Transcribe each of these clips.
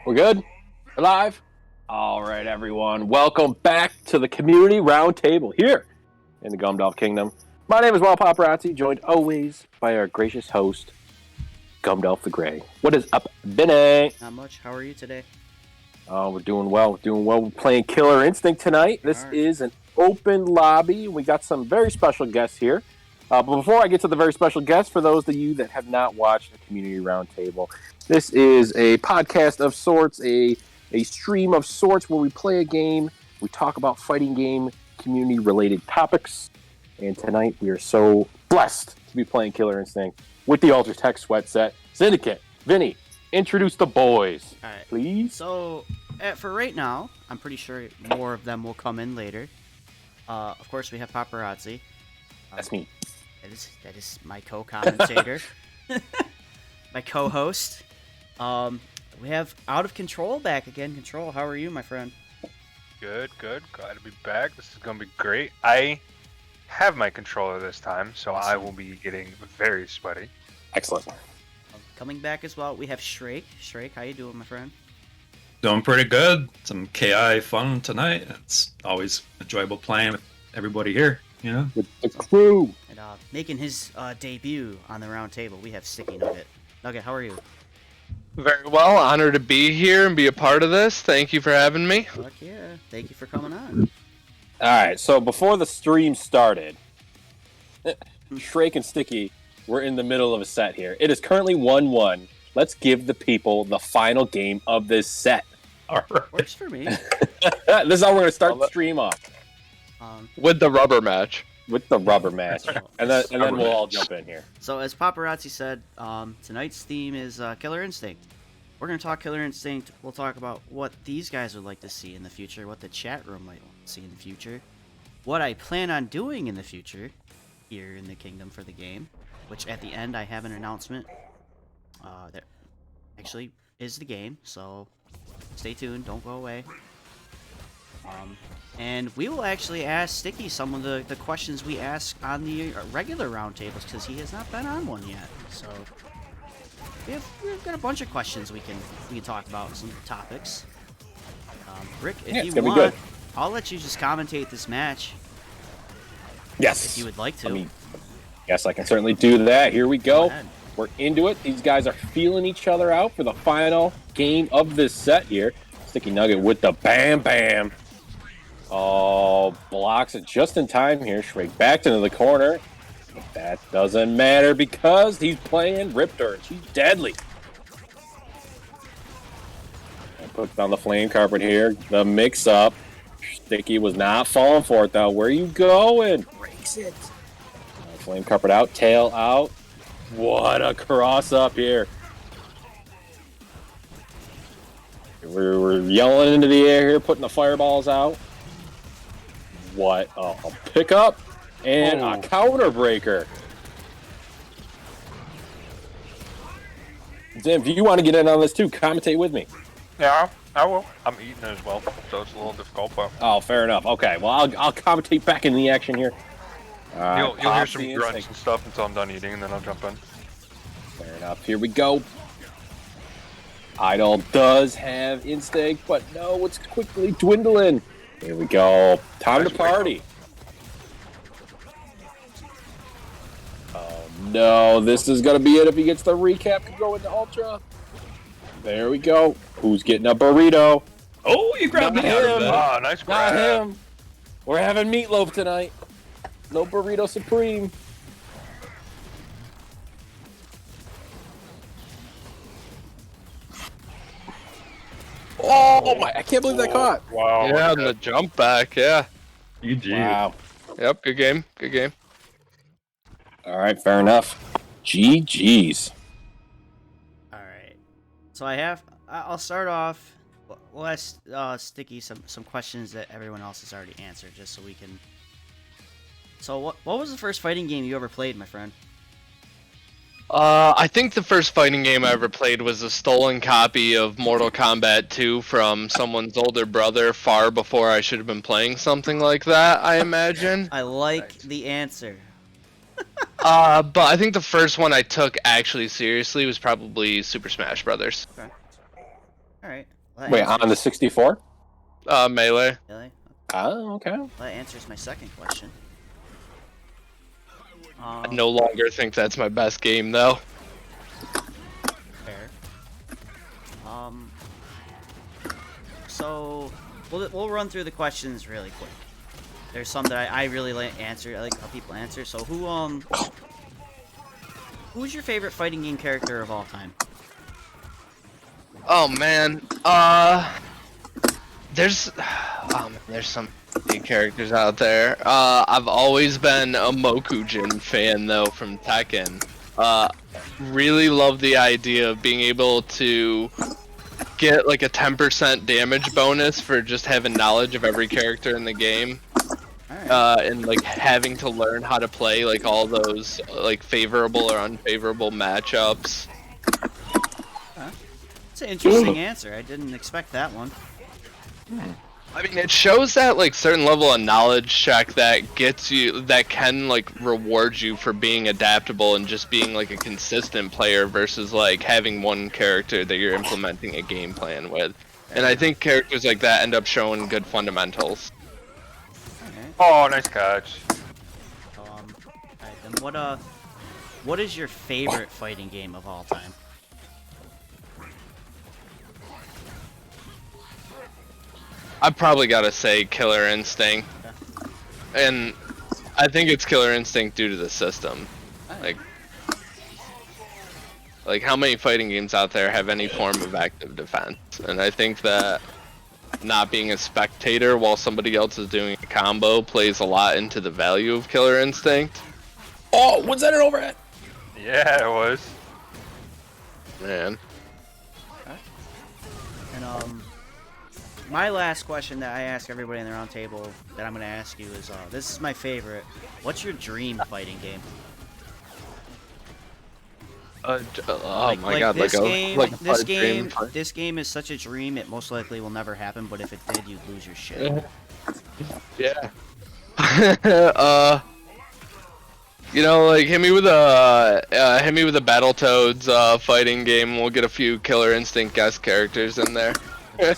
We're good? We're live? All right, everyone. Welcome back to the Community Roundtable here in the Gumdolph Kingdom. My name is Wild Paparazzi, joined always by our gracious host, Gumdolph the Grey. What is up, Benny? Not much. How are you today? Oh, we're doing well. We're doing well. We're playing Killer Instinct tonight. This is an open lobby. We got some very special guests here. But before I get to the very special guests, for those of you that have not watched the Community Roundtable, this is a podcast of sorts, a stream of sorts where we play a game, we talk about fighting game, community-related topics, and tonight we are so blessed to be playing Killer Instinct with the Ultra Tech Sweat Set. Syndicate, Vinny, introduce the boys, All right. please. So, for right now, I'm pretty sure more of them will come in later. Of course, we have Paparazzi. That's me. That is my co-commentator, my co-host. We have Out of Control back again. Control, how are you, my friend? Good. Glad to be back. This is going to be great. I have my controller this time, so Awesome. I will be getting very sweaty. Excellent. Coming back as well, we have Shrake. Shrake, how you doing, my friend? Doing pretty good. Some KI fun tonight. It's always enjoyable playing with everybody here, you know? With the crew. And making his debut on the round table, we have Sticky Nugget. Nugget, how are you? Very well. Honored to be here and be a part of this. Thank you for having me. Fuck yeah. Thank you for coming on. All right, so before the stream started, Shrake and Sticky were in the middle of a set here. It is currently 1-1. Let's give the people the final game of this set. All right. Works for me. This is how we're going to start the stream off, With the rubber match. with the rubber match. And then we'll all jump in here. So as Paparazzi said, tonight's theme is Killer Instinct. We're going to talk Killer Instinct. We'll talk about what these guys would like to see in the future, what the chat room might want to see in the future, what I plan on doing in the future here in the kingdom for the game, which at the end I have an announcement that actually is the game, so stay tuned, don't go away. And we will actually ask Sticky some of the questions we ask on the regular roundtables, because he has not been on one yet. So we've got a bunch of questions we can talk about, some topics. Rick, if you want, I'll let you just commentate this match. Yes. If you would like to. Yes, I can certainly do that. Here we go. ahead. We're into it. These guys are feeling each other out for the final game of this set here. Sticky Nugget with the bam bam. Oh, blocks it just in time here. Shrake back into the corner. That doesn't matter because he's playing Riptor. She's deadly. And put down the flame carpet here. The mix up. Sticky was not falling for it though. Where you going? Breaks it. Flame carpet out. Tail out. What a cross up here. We're yelling into the air here, putting the fireballs out. What a pickup and a counter breaker. Zim, if you want to get in on this too, commentate with me. Yeah, I will. I'm eating as well, so it's a little difficult, but Oh, fair enough. Okay, well, I'll commentate back in the action here. you'll hear Pop some the grunts instinct. and stuff until I'm done eating, and then I'll jump in. Fair enough. Here we go. Idol does have instinct, but no, it's quickly dwindling. Here we go. Time to party. Oh no, this is gonna be it if he gets the recap. Could go into Ultra. There we go. Who's getting a burrito? Oh, you grabbed Not me out of him. it. Ah, nice Not grab. him. We're having meatloaf tonight. No burrito supreme. Oh my! I can't believe that caught. Wow. Yeah, and the jump back. Yeah. GG. Wow. Yep. Good game. Good game. All right, fair enough. GG's. All right. So I'll start off. We'll ask Sticky some questions that everyone else has already answered, just so we can. So what was the first fighting game you ever played, my friend? I think the first fighting game I ever played was a stolen copy of Mortal Kombat 2 from someone's older brother far before I should have been playing something like that, I imagine. I like the answer. But I think the first one I took actually seriously was probably Super Smash Brothers. Okay. All right. Wait, on the 64? Melee. Really? Oh, okay. Well, that answers my second question. I no longer think that's my best game, though. Fair. So we'll run through the questions really quick. There's some that I really like answer. I like how people answer. So who's your favorite fighting game character of all time? Oh man, there's some big characters out there. I've always been a Mokujin fan though from Tekken. Really love the idea of being able to get like a 10% damage bonus for just having knowledge of every character in the game. Alright. And like having to learn how to play like all those like favorable or unfavorable matchups. It's an interesting answer. I didn't expect that one. I mean, it shows that like certain level of knowledge check that gets you, that can like reward you for being adaptable and just being like a consistent player versus like having one character that you're implementing a game plan with. And I think characters like that end up showing good fundamentals. Alright. Oh, nice catch. Alright, then what is your favorite fighting game of all time? I've probably got to say Killer Instinct. And I think it's Killer Instinct due to the system. Like how many fighting games out there have any form of active defense? And I think that not being a spectator while somebody else is doing a combo plays a lot into the value of Killer Instinct. Oh, was that an overhead? Yeah, it was. Man. And my last question that I ask everybody in the round table that I'm gonna ask you is this is my favorite. What's your dream fighting game? Oh my god! This like this game is such a dream. It most likely will never happen. But if it did, you'd lose your shit. Yeah. You know, like hit me with a Battletoads fighting game. We'll get a few Killer Instinct guest characters in there. I'd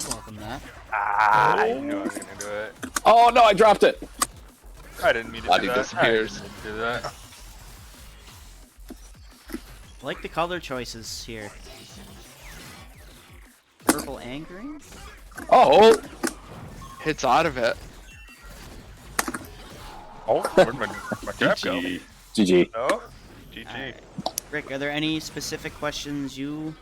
welcome that. I knew I was gonna do it. Oh no, I dropped it. I didn't mean to Body do that. disappears. I didn't mean to do that. I like the color choices here. Purple and green? Oh! Hits out of it. Oh, where'd my trap go? GG. Oh, GG. Alright. Rick, are there any specific questions you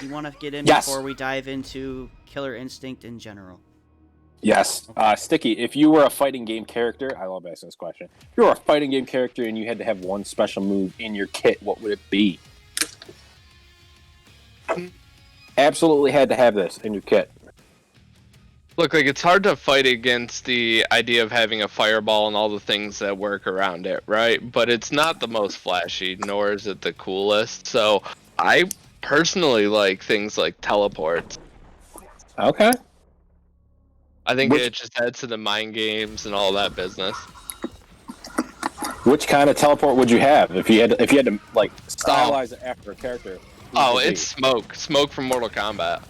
want to get in Yes. before we dive into Killer Instinct in general? Yes. Sticky, if you were a fighting game character, I love asking this question. If you were a fighting game character and you had to have one special move in your kit, what would it be? Absolutely had to have this in your kit. Look, like it's hard to fight against the idea of having a fireball and all the things that work around it, right? But it's not the most flashy, nor is it the coolest. So I personally like things like teleports. Okay. I think it just adds to the mind games and all that business. Which kind of teleport would you have if you had to like stylize it after a character? Oh, it's Smoke from Mortal Kombat.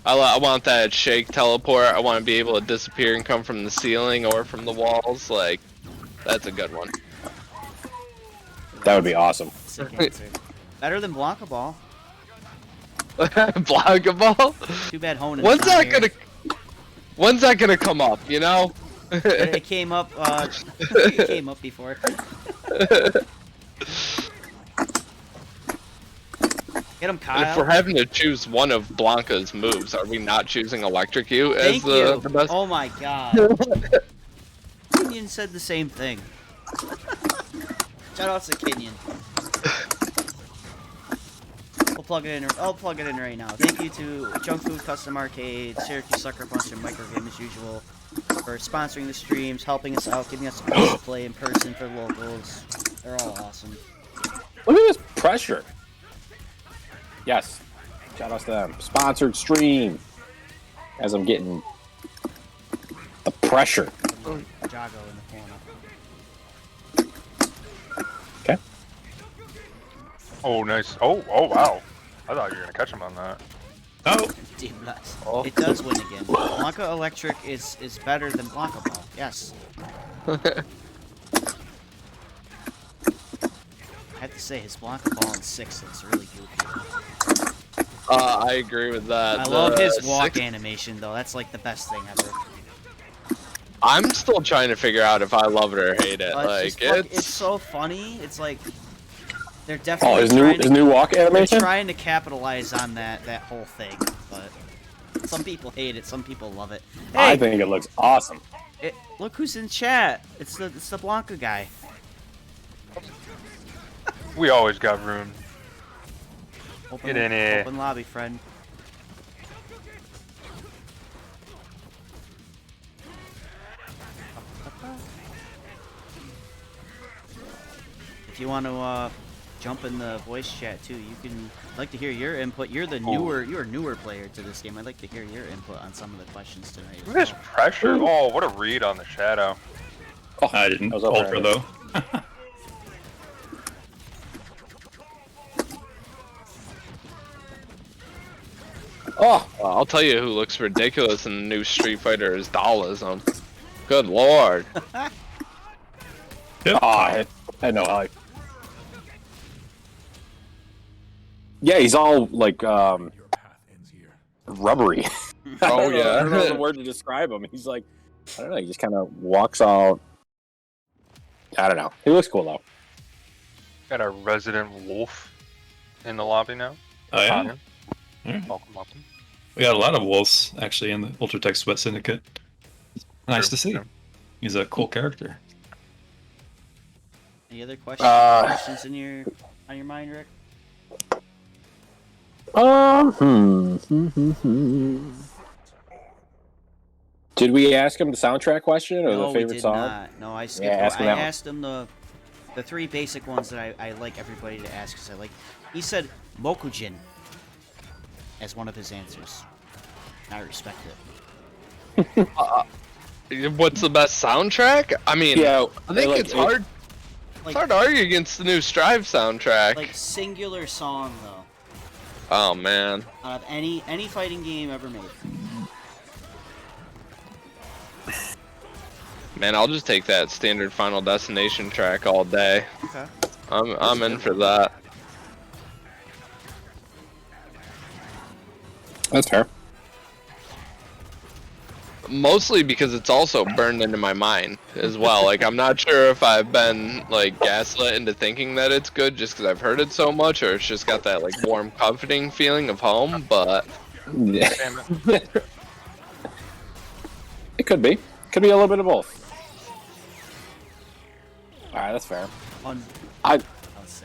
I want that shake teleport. I want to be able to disappear and come from the ceiling or from the walls. Like, that's a good one. That would be awesome. Sick answer. Better than Blanca Ball. Blanca Ball? Too bad Honen's When's not that here. When's that gonna come up? You know? It came up. It came up before. Get him, Kyle. And if we're having to choose one of Blanca's moves, are we not choosing Electrocute as Thank you. the best? Oh my god. Kenyon said the same thing. Shout out to Kenyon. We'll plug it in. I'll plug it in right now. Thank you to Junk Food Custom Arcade, Syracuse Sucker Punch, and Microgame as usual for sponsoring the streams, helping us out, giving us a place to play in person for locals. They're all awesome. Look at this pressure. Yes. Shout out to them. Sponsored stream. As I'm getting the pressure. Jago in the corner. Okay. Oh, nice. Oh, wow. I thought you were gonna catch him on that. Oh, Team Nuts. Oh. It does win again. Blanca Electric is better than Blanca Ball. Yes. I have to say, his Blanca Ball in 6 looks really goofy. I agree with that. I love his walk 6 animation, though. That's like the best thing ever. I'm still trying to figure out if I love it or hate it. It's, Like it's so funny. It's like they're Oh, definitely his trying new walk they're animation. trying to capitalize on that whole thing, but some people hate it, some people love it. Hey, I think it looks awesome. look who's in chat. It's the Blanca guy. We always got room. Open, Get in here. Open lobby, friend. If you want to jump in the voice chat too, you can. I'd like to hear your input. You're a newer player to this game. I'd like to hear your input on some of the questions tonight. Look at this pressure. Oh, what a read on the shadow. Oh, I didn't that was over ultra though. Oh, I'll tell you who looks ridiculous in the new Street Fighter is Dualism. Good lord. Yep. I know how. Yeah, he's all like rubbery. Oh, I yeah. don't know the word to describe him. He's like, I don't know. He just kind of walks all. I don't know. He looks cool though. Got a resident wolf in the lobby now. Oh yeah. Connor, Alright. welcome. We got a lot of wolves actually in the Ultratech Sweat Syndicate. Nice True, to see. true. He's a cool character. Any other questions on your mind, Rick? Did we ask him the soundtrack question or No, the favorite we did song? not. No, I skipped. Yeah, ask him I that one. asked him the 3 basic ones that I like everybody to ask. Cause I like. He said Mokujin as one of his answers. I respect it. What's the best soundtrack? I mean, Yeah, I think like, it's hard. Like, It's hard to argue against the new Strive soundtrack. like singular song though, Oh man. out of any fighting game ever made. Man, I'll just take that standard Final Destination track all day. Okay. I'm in for that. That's fair. Mostly because it's also burned into my mind as well. Like, I'm not sure if I've been, like, gaslit into thinking that it's good just because I've heard it so much, or it's just got that, like, warm, comforting feeling of home, but... Yeah. Damn it. It could be. Could be a little bit of both. All right, that's fair.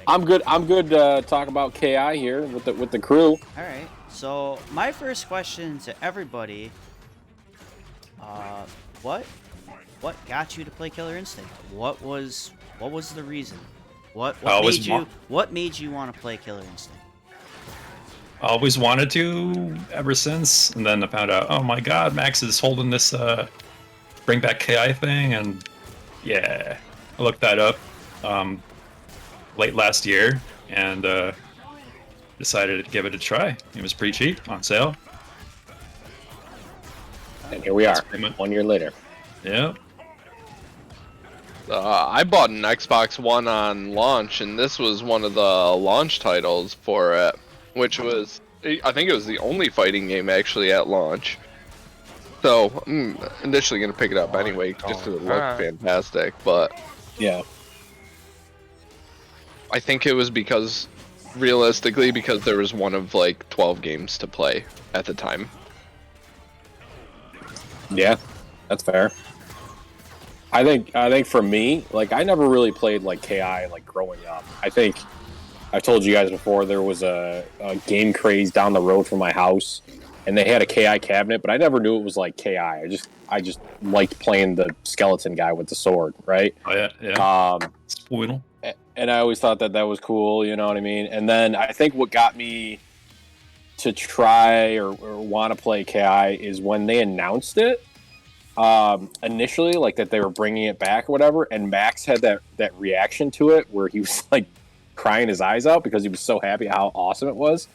I'm good. I'm good to talk about KI here with the crew. All right. So my first question to everybody: what got you to play Killer Instinct? What was the reason? What made you want to play Killer Instinct? I always wanted to ever since, and then I found out, oh my god, Max is holding this bring back KI thing, and yeah, I looked that up late last year and decided to give it a try. It was pretty cheap on sale. And here we are, pretty much- 1 year later. Yeah. I bought an Xbox One on launch, and this was one of the launch titles for it, which was, I think it was the only fighting game actually at launch. So I'm initially going to pick it up anyway, just because it looked fantastic, but Yeah. I think it was because, realistically, because there was one of like 12 games to play at the time. Yeah, that's fair. I think for me, like I never really played like KI like growing up. I think I've told you guys before there was a game craze down the road from my house, and they had a KI cabinet, but I never knew it was like KI. I just liked playing the skeleton guy with the sword, right? Oh yeah, yeah. Spoil. And I always thought that was cool, you know what I mean? And then I think what got me to try or want to play KI is when they announced it initially, like that they were bringing it back or whatever, and Max had that reaction to it where he was like crying his eyes out because he was so happy how awesome it was.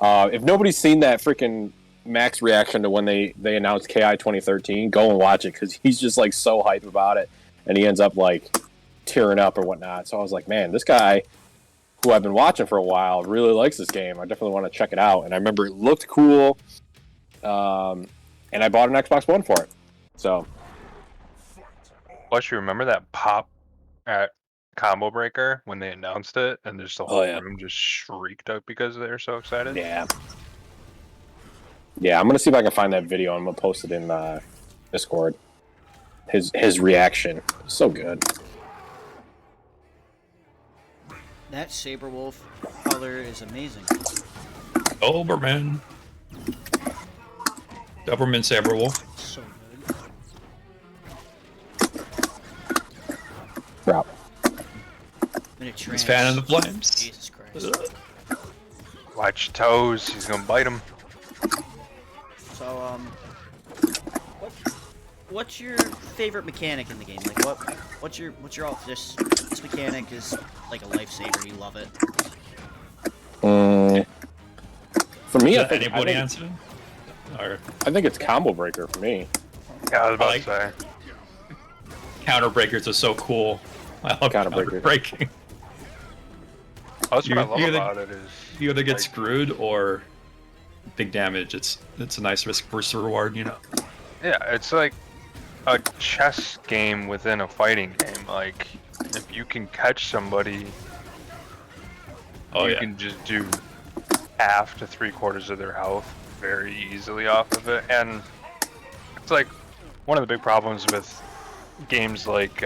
If nobody's seen that freaking Max reaction to when they announced KI 2013, go and watch it because he's just like so hyped about it, and he ends up like tearing up or whatnot. So I was like, man, this guy, who I've been watching for a while, really likes this game. I definitely want to check it out. And I remember it looked cool, and I bought an Xbox One for it. So, Plus, you remember that pop at Combo Breaker when they announced it, and just the whole room just shrieked out because they were so excited. yeah, I'm gonna see if I can find that video. I'm gonna post it in Discord. His reaction, so good. That Saberwolf color is amazing. Doberman. Doberman Saberwolf. So good. Drop. He's fanning the flames. Jesus Christ. Watch your toes. He's gonna bite him. So, what's your favorite mechanic in the game? Like, what's your this mechanic is like a lifesaver. You love it. For me, I think it's Combo Breaker for me. Yeah, I was about to say. Counter breakers are so cool. I love counter breaking. That's what I love about it is you either get screwed or big damage. It's a nice risk versus reward, you know. Yeah, it's like a chess game within a fighting game. Like if you can catch somebody, you can just do half to 3/4 of their health very easily off of it. And it's like one of the big problems with games like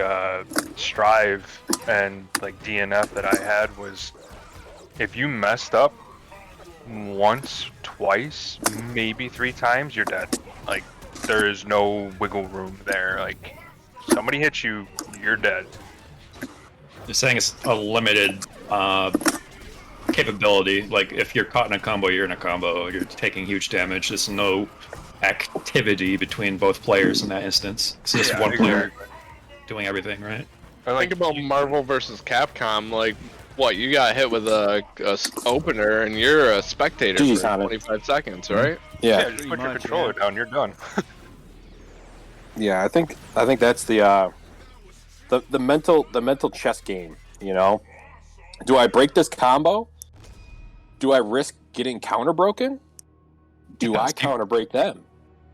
Strive and like DNF that I had was if you messed up once, twice, maybe 3 times, you're dead. Like there is no wiggle room there. Like somebody hits you, you're dead. You're saying it's a limited capability. Like if you're caught in a combo, you're in a combo. You're taking huge damage. There's no activity between both players in that instance. It's just one player doing everything, right? Think about Marvel versus Capcom. Like, what, you got hit with a opener and you're a spectator for 25 seconds, right? Yeah. Just put your controller down. You're done. Yeah, I think that's the mental chess game. You know, do I break this combo? Do I risk getting counter broken? Do I counter break them?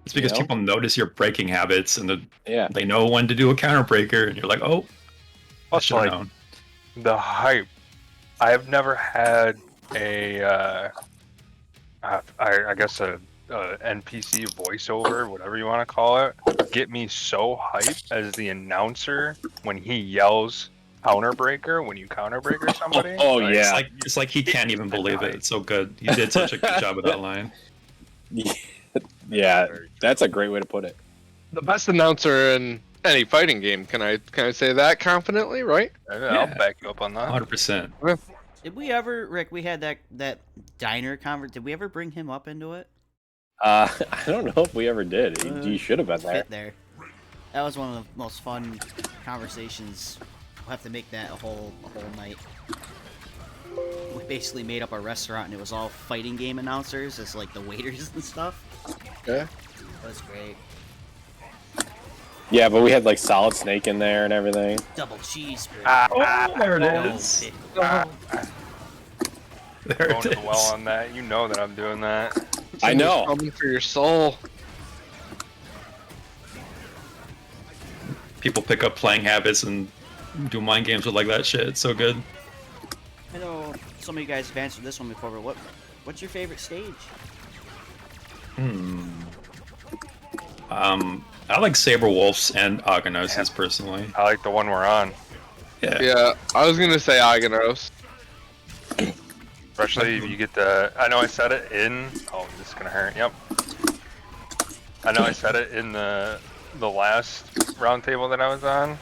It's because people notice your breaking habits and they know when to do a counter breaker, and you're like, oh, I should have known. The hype. I've never had a, I guess a NPC voiceover, whatever you want to call it, get me so hyped as the announcer when he yells counter breaker when you counter breaker somebody. It's like he can't even believe it. It's so good. You did such a good job with that line. Yeah, that's a great way to put it. The best announcer in any fighting game. Can I say that confidently, right? I'll back you up on that. 100%. Did we ever, Rick? We had that diner convert. Did we ever bring him up into it? I don't know if we ever did. He should have been there. That was one of the most fun conversations. We'll have to make that a whole night. We basically made up a restaurant, and it was all fighting game announcers as like the waiters and stuff. Okay. That was great. Yeah, but we had like Solid Snake in there and everything. Double cheeseburger. There it is. There Going it to the is. well on that. You know that I'm doing that. I know. Coming for your soul. People pick up playing habits and do mind games with like that shit. It's so good. I know some of you guys have answered this one before, but what's your favorite stage? I like Saberwolf's and Aghanos's personally. I like the one we're on. Yeah, I was gonna say Aganos. Especially if you get the. I know I said it in. Oh, this is gonna hurt. Yep. I know I said it in the last roundtable that I was on.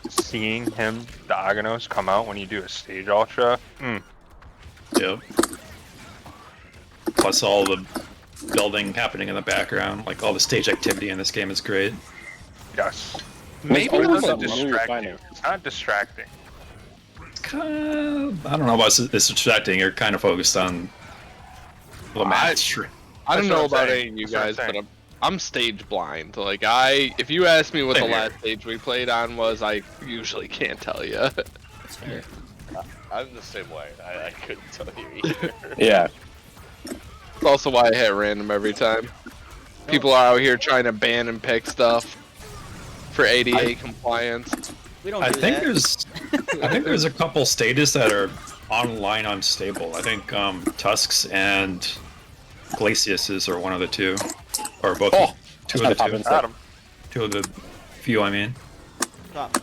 Seeing him, the Aganos, come out when you do a stage ultra. Yep. Plus all the building happening in the background, like all the stage activity in this game is great. Yes. Maybe It it was doesn't something new distract finding. you. It's not distracting. It's kind of, I don't know about it's distracting. You're kind of focused on Well, Matt's true. I don't That's know what I'm about saying. any of you That's what I'm guys, but saying. I'm stage blind. Like if you ask me what the Same here. last stage we played on was, I usually can't tell you. That's fair. I'm the same way. I couldn't tell you either. Yeah. That's also why I hit random every time. People are out here trying to ban and pick stuff for ADA compliance. We don't I do think that. I think there's a couple stages that are online unstable. I think Tusks and Glaciuses are one of the two, or both. Oh, two just of the gotta two. pop Got him. Two of the few. I mean. Stop.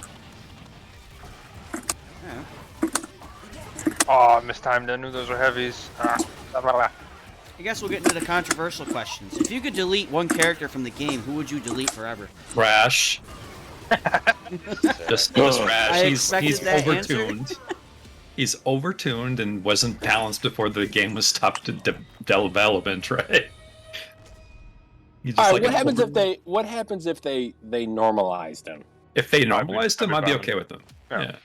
Yeah. Oh, I mistimed. I knew those were heavies. Blah, blah, blah. I guess we'll get into the controversial questions. If you could delete one character from the game, who would you delete forever? Rash. just Rash. I He's expected that overtuned. He's overtuned and wasn't balanced before the game was stopped to development, right? He's just All right. like What an happens over- if they? What happens if they normalized him? If they I'd be normalized him, I'd be fine. okay with them. Yeah. Yeah.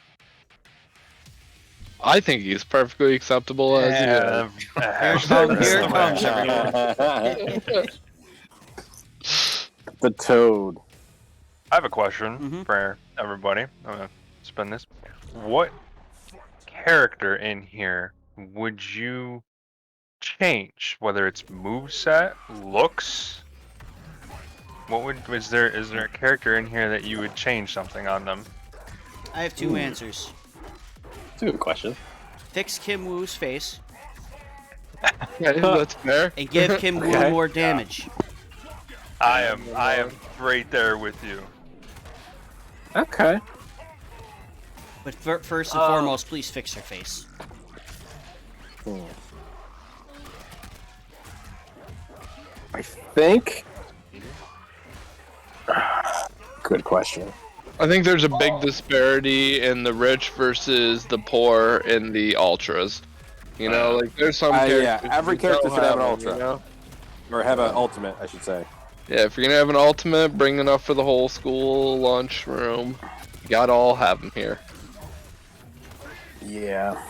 I think he's perfectly acceptable as he is. Here it comes, everyone. The Toad. I have a question Mhm. for everybody. I'm gonna spin this. What character in here would you change? Whether it's moveset, looks. Is there a character in here that you would change something on them? I have two answers. That's a good question. Fix Kim Woo's face Yeah, that's fair. and give Kim Woo Okay. more damage. I am right there with you. Okay. But first and foremost, please fix her face. I think. Good question. I think there's a big disparity in the rich versus the poor in the ultras. You know, like there's some characters. yeah, every you character don't should have an them, ultra. You know? Or have an ultimate, I should say. Yeah, if you're gonna have an ultimate, bring enough for the whole school lunchroom. You gotta all have them here. Yeah.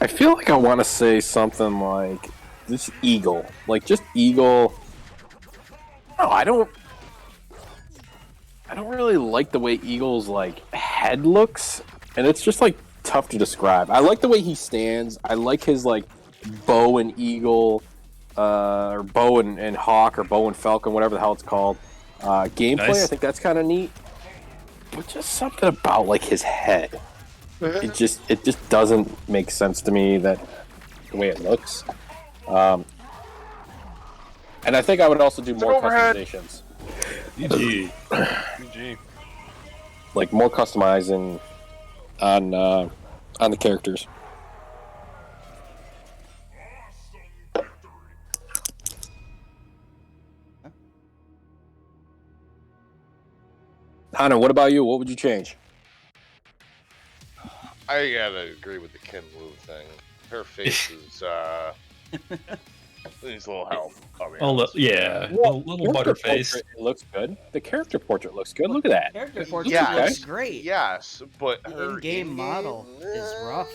I feel like I want to say something like this eagle. Like just eagle. No, I don't really like the way Eagle's like head looks, and it's just like tough to describe. I like the way he stands. I like his like bow and eagle, or bow and hawk, or bow and falcon, whatever the hell it's called. Gameplay, Nice. I think that's kind of neat. But just something about like his head. It just doesn't make sense to me that the way it looks. And I think I would also do more overhead. customizations. GG. GG. Like more customizing on the characters. Hannah, what about you? What would you change? I gotta agree with the Kim Woo thing. Her face is needs a little help. I'll be honest. Yeah, Well, little character butterface. portrait looks good. The character portrait looks good. Look at that. Character portrait Yeah, looks okay. great. Yes, but The her in-game model is rough.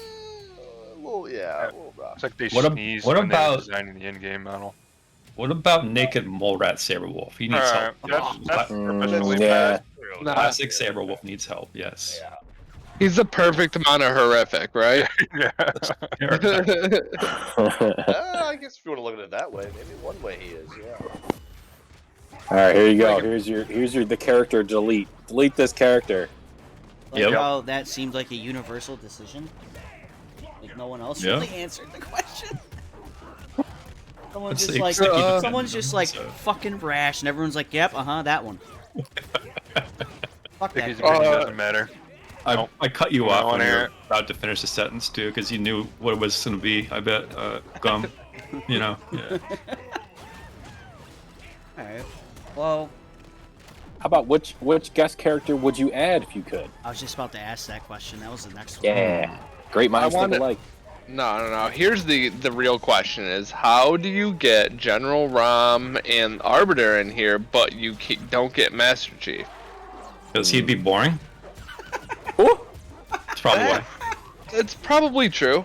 A little rough. It's like they What sneezed what when they were about- designing the in-game model. What about naked mole rat Saberwolf? He needs help. That's Mm, professionally yeah. bad. Nah. Classic Saberwolf needs help. Yes. Yeah. He's the perfect amount of horrific, right? Yeah. I guess if you want to look at it that way, maybe one way he is. Yeah. All right, here you go. Here's your the character delete. Delete this character. Like Yep. how that seemed like a universal decision. Like no one else Yeah. really answered the question. Someone's Let's just see, like, sticky defense, someone's just like so- fucking rash, and everyone's like, "Yep, that one." Fuck that. His guy. opinion doesn't matter. I cut you I off wanna when you hear were it. about to finish the sentence too, because you knew what it was going to be. I bet. Gum. You know. Yeah. All right. Well, How about which guest character would you add if you could? I was just about to ask that question. That was the next one. Yeah. Great minds I think wanted- alike. No. Here's the real question: is how do you get General Rom and Arbiter in here, but you don't get Master Chief? Because he'd be boring. Ooh. That's probably why. It's probably true.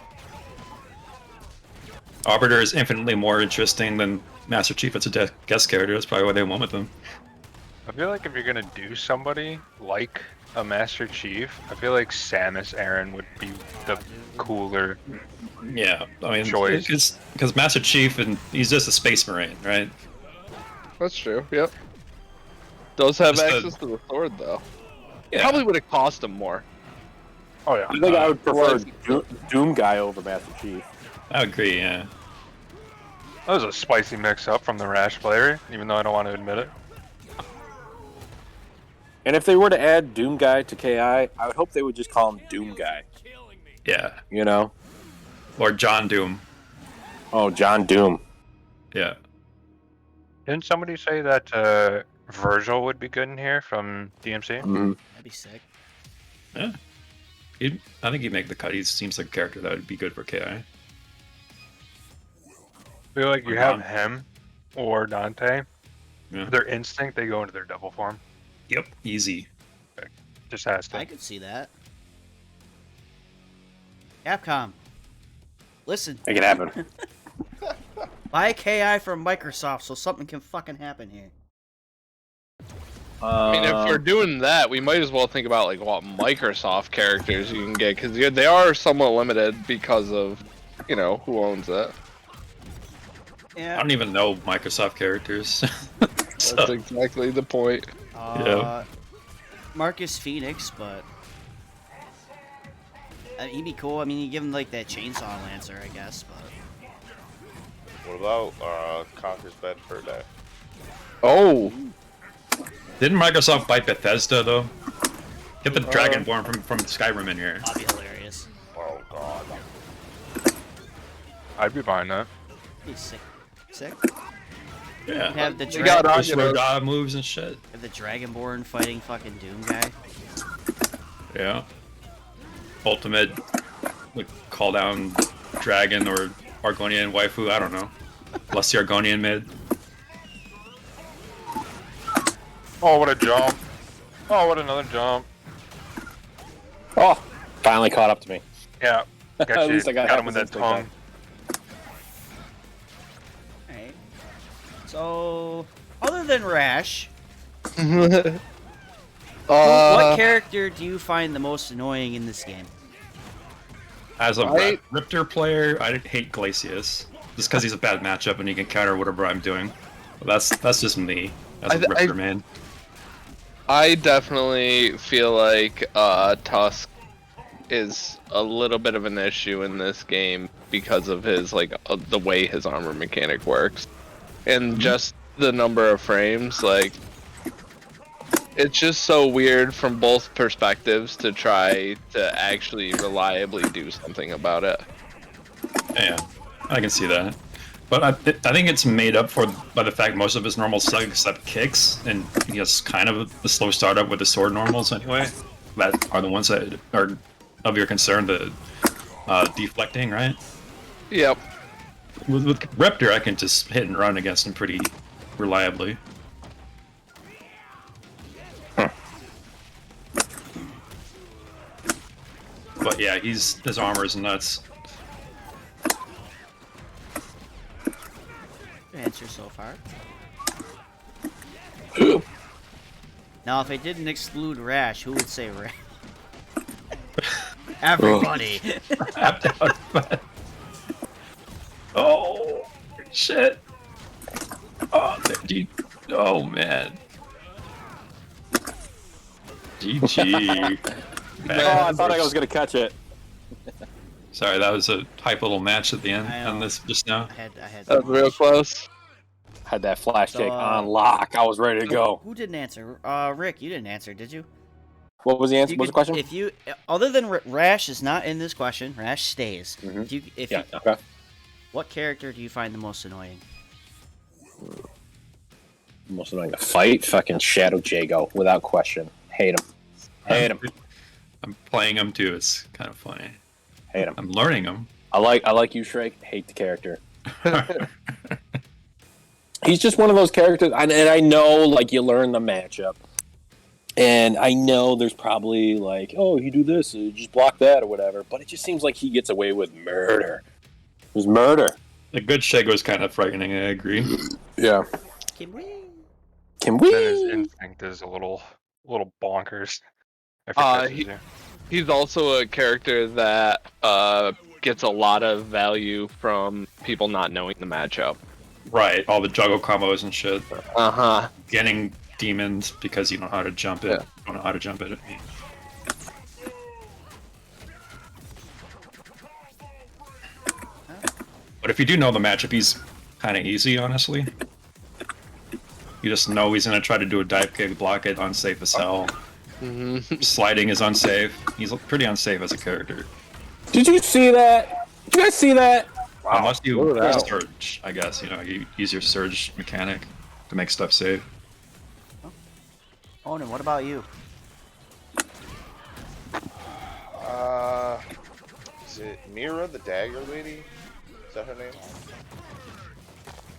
Arbiter is infinitely more interesting than Master Chief as a guest character. That's probably why they went with him. I feel like if you're gonna do somebody like a Master Chief, I feel like Samus Aran would be the cooler. Yeah, I mean, Choice. because Master Chief, and he's just a space marine, right? That's true. Yep. Does have Just access to the sword though. Yeah. Probably would have cost him more. Oh yeah. I think I would prefer was- Doom Guy over Master Chief. I agree. Yeah. That was a spicy mix-up from the Rash player, even though I don't want to admit it. And if they were to add Doom Guy to KI, I would hope they would just call him Doom Guy. Yeah. You know? Or John Doom. Oh, John Doom. Yeah. Didn't somebody say that Virgil would be good in here from DMC? Mhm. That'd be sick. Yeah. I think he'd make the cut. He seems like a character that would be good for KI. I feel like you have him or Dante. Yeah. Their instinct, they go into their double form. Yep. Easy. Just has to. I could see that. Capcom, listen, Make it happen. buy KI from Microsoft so something can fucking happen here. I mean, if we're doing that, we might as well think about like what Microsoft characters you can get, because they are somewhat limited because of, you know, who owns it. I Yeah. don't even know Microsoft characters. So, That's exactly the point. Marcus Phoenix, but he'd be cool. I mean, you give him like that chainsaw lancer, I guess. But What about Conker's Bad Fur Day? Oh, didn't Microsoft buy Bethesda though? Get the Dragonborn from Skyrim in here. that'd be hilarious. Oh god. I'd be buying that. Be sick. Sick. Yeah. Have the You got Just Oculus. Rodada moves and shit. have the Dragonborn fighting fucking Doom guy. Yeah. Ultimate, like, call down dragon or Argonian waifu. I don't know. Plus the Argonian mid. Oh, what a jump. Oh, what another jump. Oh, finally caught up to me. Yeah. Got At you. least I got Got half him with his that instinct tongue. Alright. So, other than Rash, what character do you find the most annoying in this game? As a Right. Riptor player, I hate Glacius. Just because he's a bad matchup and he can counter whatever I'm doing. But that's just me as a Riptor man. I definitely feel like Tusk is a little bit of an issue in this game because of his the way his armor mechanic works, and just the number of frames. Like, it's just so weird from both perspectives to try to actually reliably do something about it. Yeah, I can see that. But I think it's made up for by the fact most of his normals suck except kicks, and he has kind of a slow startup with the sword normals anyway. That are the ones that are of your concern, the deflecting, right? Yep. With Raptor, I can just hit and run against him pretty reliably. But yeah, his armor is nuts. Good answer so far. Now, if I didn't exclude Rash, who would say Rash? Everybody. Oh shit! Oh man. GG. Oh, I thought I was gonna catch it. Sorry, that was a hype little match at the end I know. on this just now. I had That was real close. Had that flash So, kick on lock. I was ready to go. Who didn't answer? Rick, you didn't answer, did you? What was the answer? You What was the could- question? If you, other than Rash is not in this question, Rash stays. Mhm. If Yeah. you, Okay. what character do you find the most annoying? Most annoying to fight. Fucking Shadow Jago, without question. Hate him. Hate him. I'm playing him too. It's kind of funny. Hate him. I'm learning him. I like you, Shrek. Hate the character. He's just one of those characters, and I know, like, you learn the matchup, And I know there's probably like, oh, you do this, just block that or whatever. But it just seems like he gets away with murder. There's murder. The good Shego is kind of frightening. I agree. Yeah. Can we? Can we? Then his instinct is a little bonkers. If it catches you. He's also a character that gets a lot of value from people not knowing the matchup. Right, all the juggle combos and shit. Uh-huh. Getting demons because you know how to jump it. Yeah. You don't know how to jump it. But if you do know the matchup, he's kind of easy, honestly. You just know he's going to try to do a dive kick, block it, unsafe as hell. Mm-hmm. Sliding is unsafe. He's pretty unsafe as a character. Did you see that? Did you guys see that? Unless you Load it out. surge, I guess. You know, you use your surge mechanic to make stuff safe. Owen, what about you? Is it Mira, the dagger lady? Is that her name?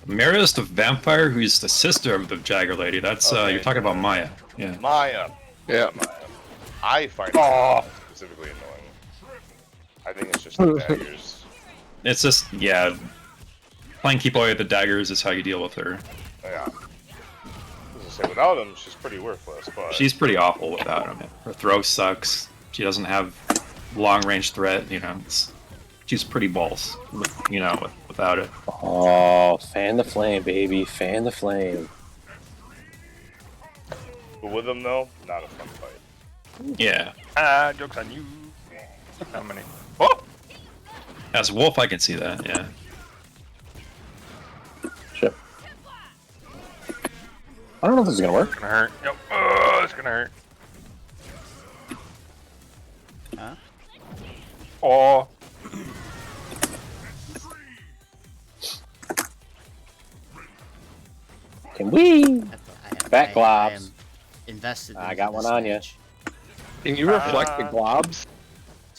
Mira is the vampire who's the sister of the Jagger lady. That's Okay. you're talking about Maya. Yeah. Maya. Yeah. Maya. I find it specifically annoying. I think it's just the daggers. It's just playing keep away with the daggers is how you deal with her. Yeah. I was gonna say, without them, she's pretty worthless, but... She's pretty awful without him. Her throw sucks. She doesn't have long range threat. You know, she's pretty balls. Without it. Oh, fan the flame, baby. Fan the flame. But with them, though, not a fun fight. Yeah. Joke's on you. How many? Oh! As a wolf, I can see that. Yeah. Shit. I don't know if this is gonna work. It's gonna hurt. Yep. Oh, it's gonna hurt. Huh? Oh. Can we? Back I globs. am invested. I into got one this on ya. match. Can you reflect the globs?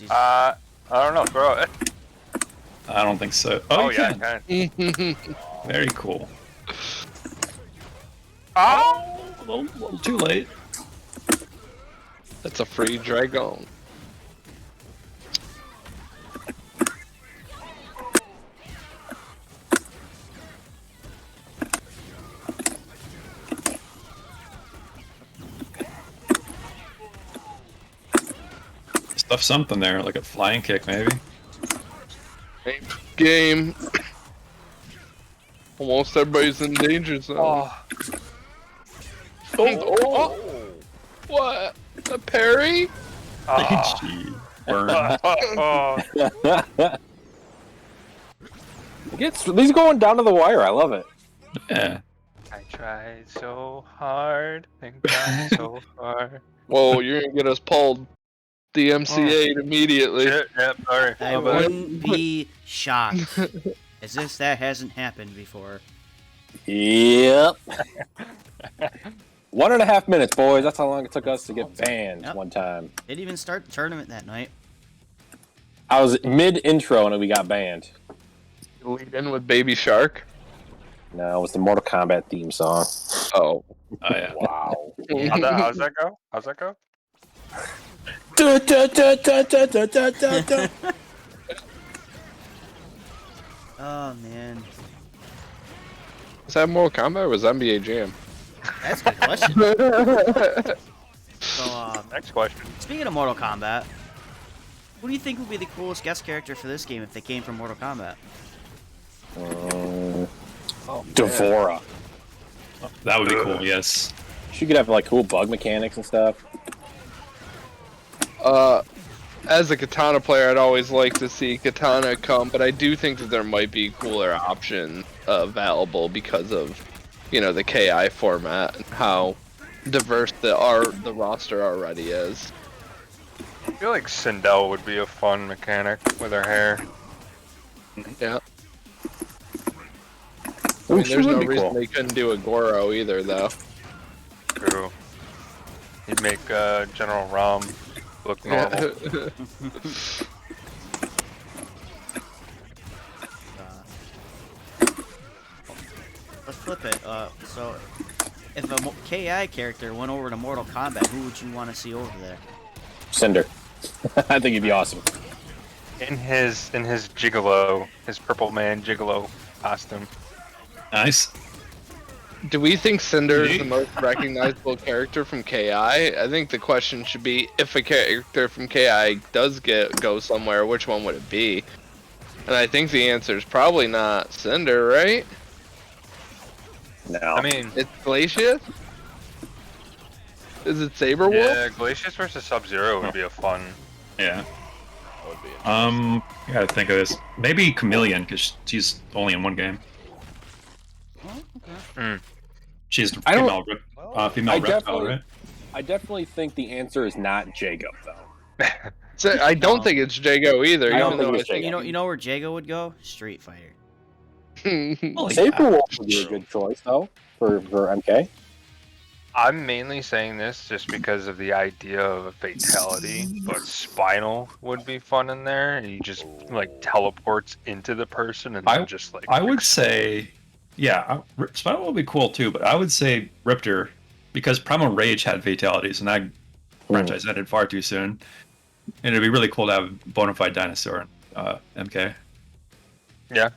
I don't know. Throw it. I don't think so. Oh, you yeah, can. I can. Very cool. Oh! A little too late. That's a free dragon. Stuff something there, like a flying kick maybe. Game. Almost everybody's in danger zone. Oh. What? A parry? Oh. Gee, burn. These going down to the wire. I love it. Yeah. I tried so hard and tried so hard. Whoa, you're gonna get us pulled. DMCA'd immediately. Yep, sorry. I wouldn't be shocked, as if that hasn't happened before. Yep. 1.5 minutes, boys. That's how long it took us to get banned Yep. one time. Didn't even start the tournament that night. I was mid-intro and we got banned. Lead in with Baby Shark. No, it was the Mortal Kombat theme song. Oh. Oh yeah. Wow. How's that go? How's that go? Da, da, da, da, da, da, da, da, da. Oh man, Was that Mortal Kombat or was that NBA Jam? that's a good question. So, Next question. speaking of Mortal Kombat, who do you think would be the coolest guest character for this game if they came from Mortal Kombat? Devora. That would be cool, yes. She could have like cool bug mechanics and stuff. As a Katana player, I'd always like to see Katana come, but I do think that there might be cooler options available because of, the KI format and how diverse the roster already is. I feel like Sindel would be a fun mechanic with her hair. Yeah. Ooh, I she mean, there's would no be reason cool. they couldn't do a Goro either, though. True. He'd make General Rom look normal. Let's flip it. So, if a KI character went over to Mortal Kombat, who would you want to see over there? Cinder. I think he'd be awesome. In his Gigolo, his Purple Man Gigolo costume. Nice. Do we think Cinder is the most recognizable character from KI? I think the question should be, if a character from KI does go somewhere, which one would it be? And I think the answer is probably not Cinder, right? No. I mean, It's Glacius? Is it Saberwolf? yeah, Glacius versus Sub-Zero would be a fun. Yeah. That would be I gotta think of this. Maybe Chameleon, because she's only in one game. She's I don't- female I reptile, definitely- right? I definitely think the answer is not Jacob, though. So, I don't think it's Jago either. I don't even think though it's Jago. You know where Jago would go? Street Fighter. Holy Saberwolf would be a good choice, though, for MK. I'm mainly saying this just because of the idea of a fatality, but Spinal would be fun in there. And he just like teleports into the person and then just like. I would say, yeah, Spinal would be cool too, but I would say Riptor, because Primal Rage had fatalities, and that franchise ended far too soon. And it'd be really cool to have a bona fide dinosaur in MK. Yeah,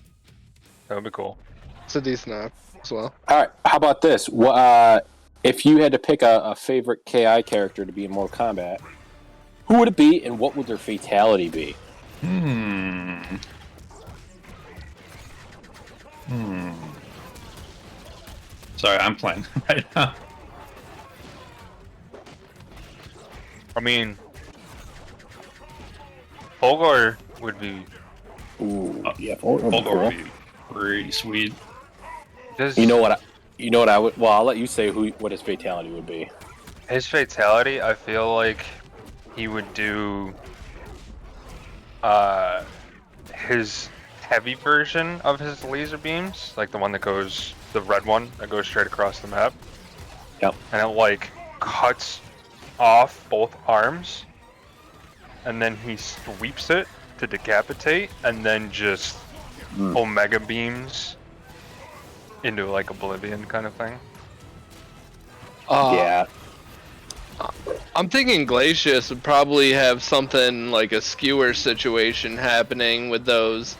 that would be cool. It's a decent app as well. All right, how about this? If you had to pick a favorite KI character to be in Mortal Kombat, who would it be, and what would their fatality be? Sorry, I'm playing right now. I mean, Fulgor would be. Ooh, yeah, Fulgor would be Fulgor cool. would be pretty sweet. Does You know what I would. Well, I'll let you say what his fatality would be. his fatality? I feel like he would do his heavy version of his laser beams, like the one that goes, the red one that goes straight across the map. Yep. And it like cuts off both arms, and then he sweeps it to decapitate, and then just omega beams into like oblivion kind of thing. Yeah. I'm thinking Glacius would probably have something like a skewer situation happening with his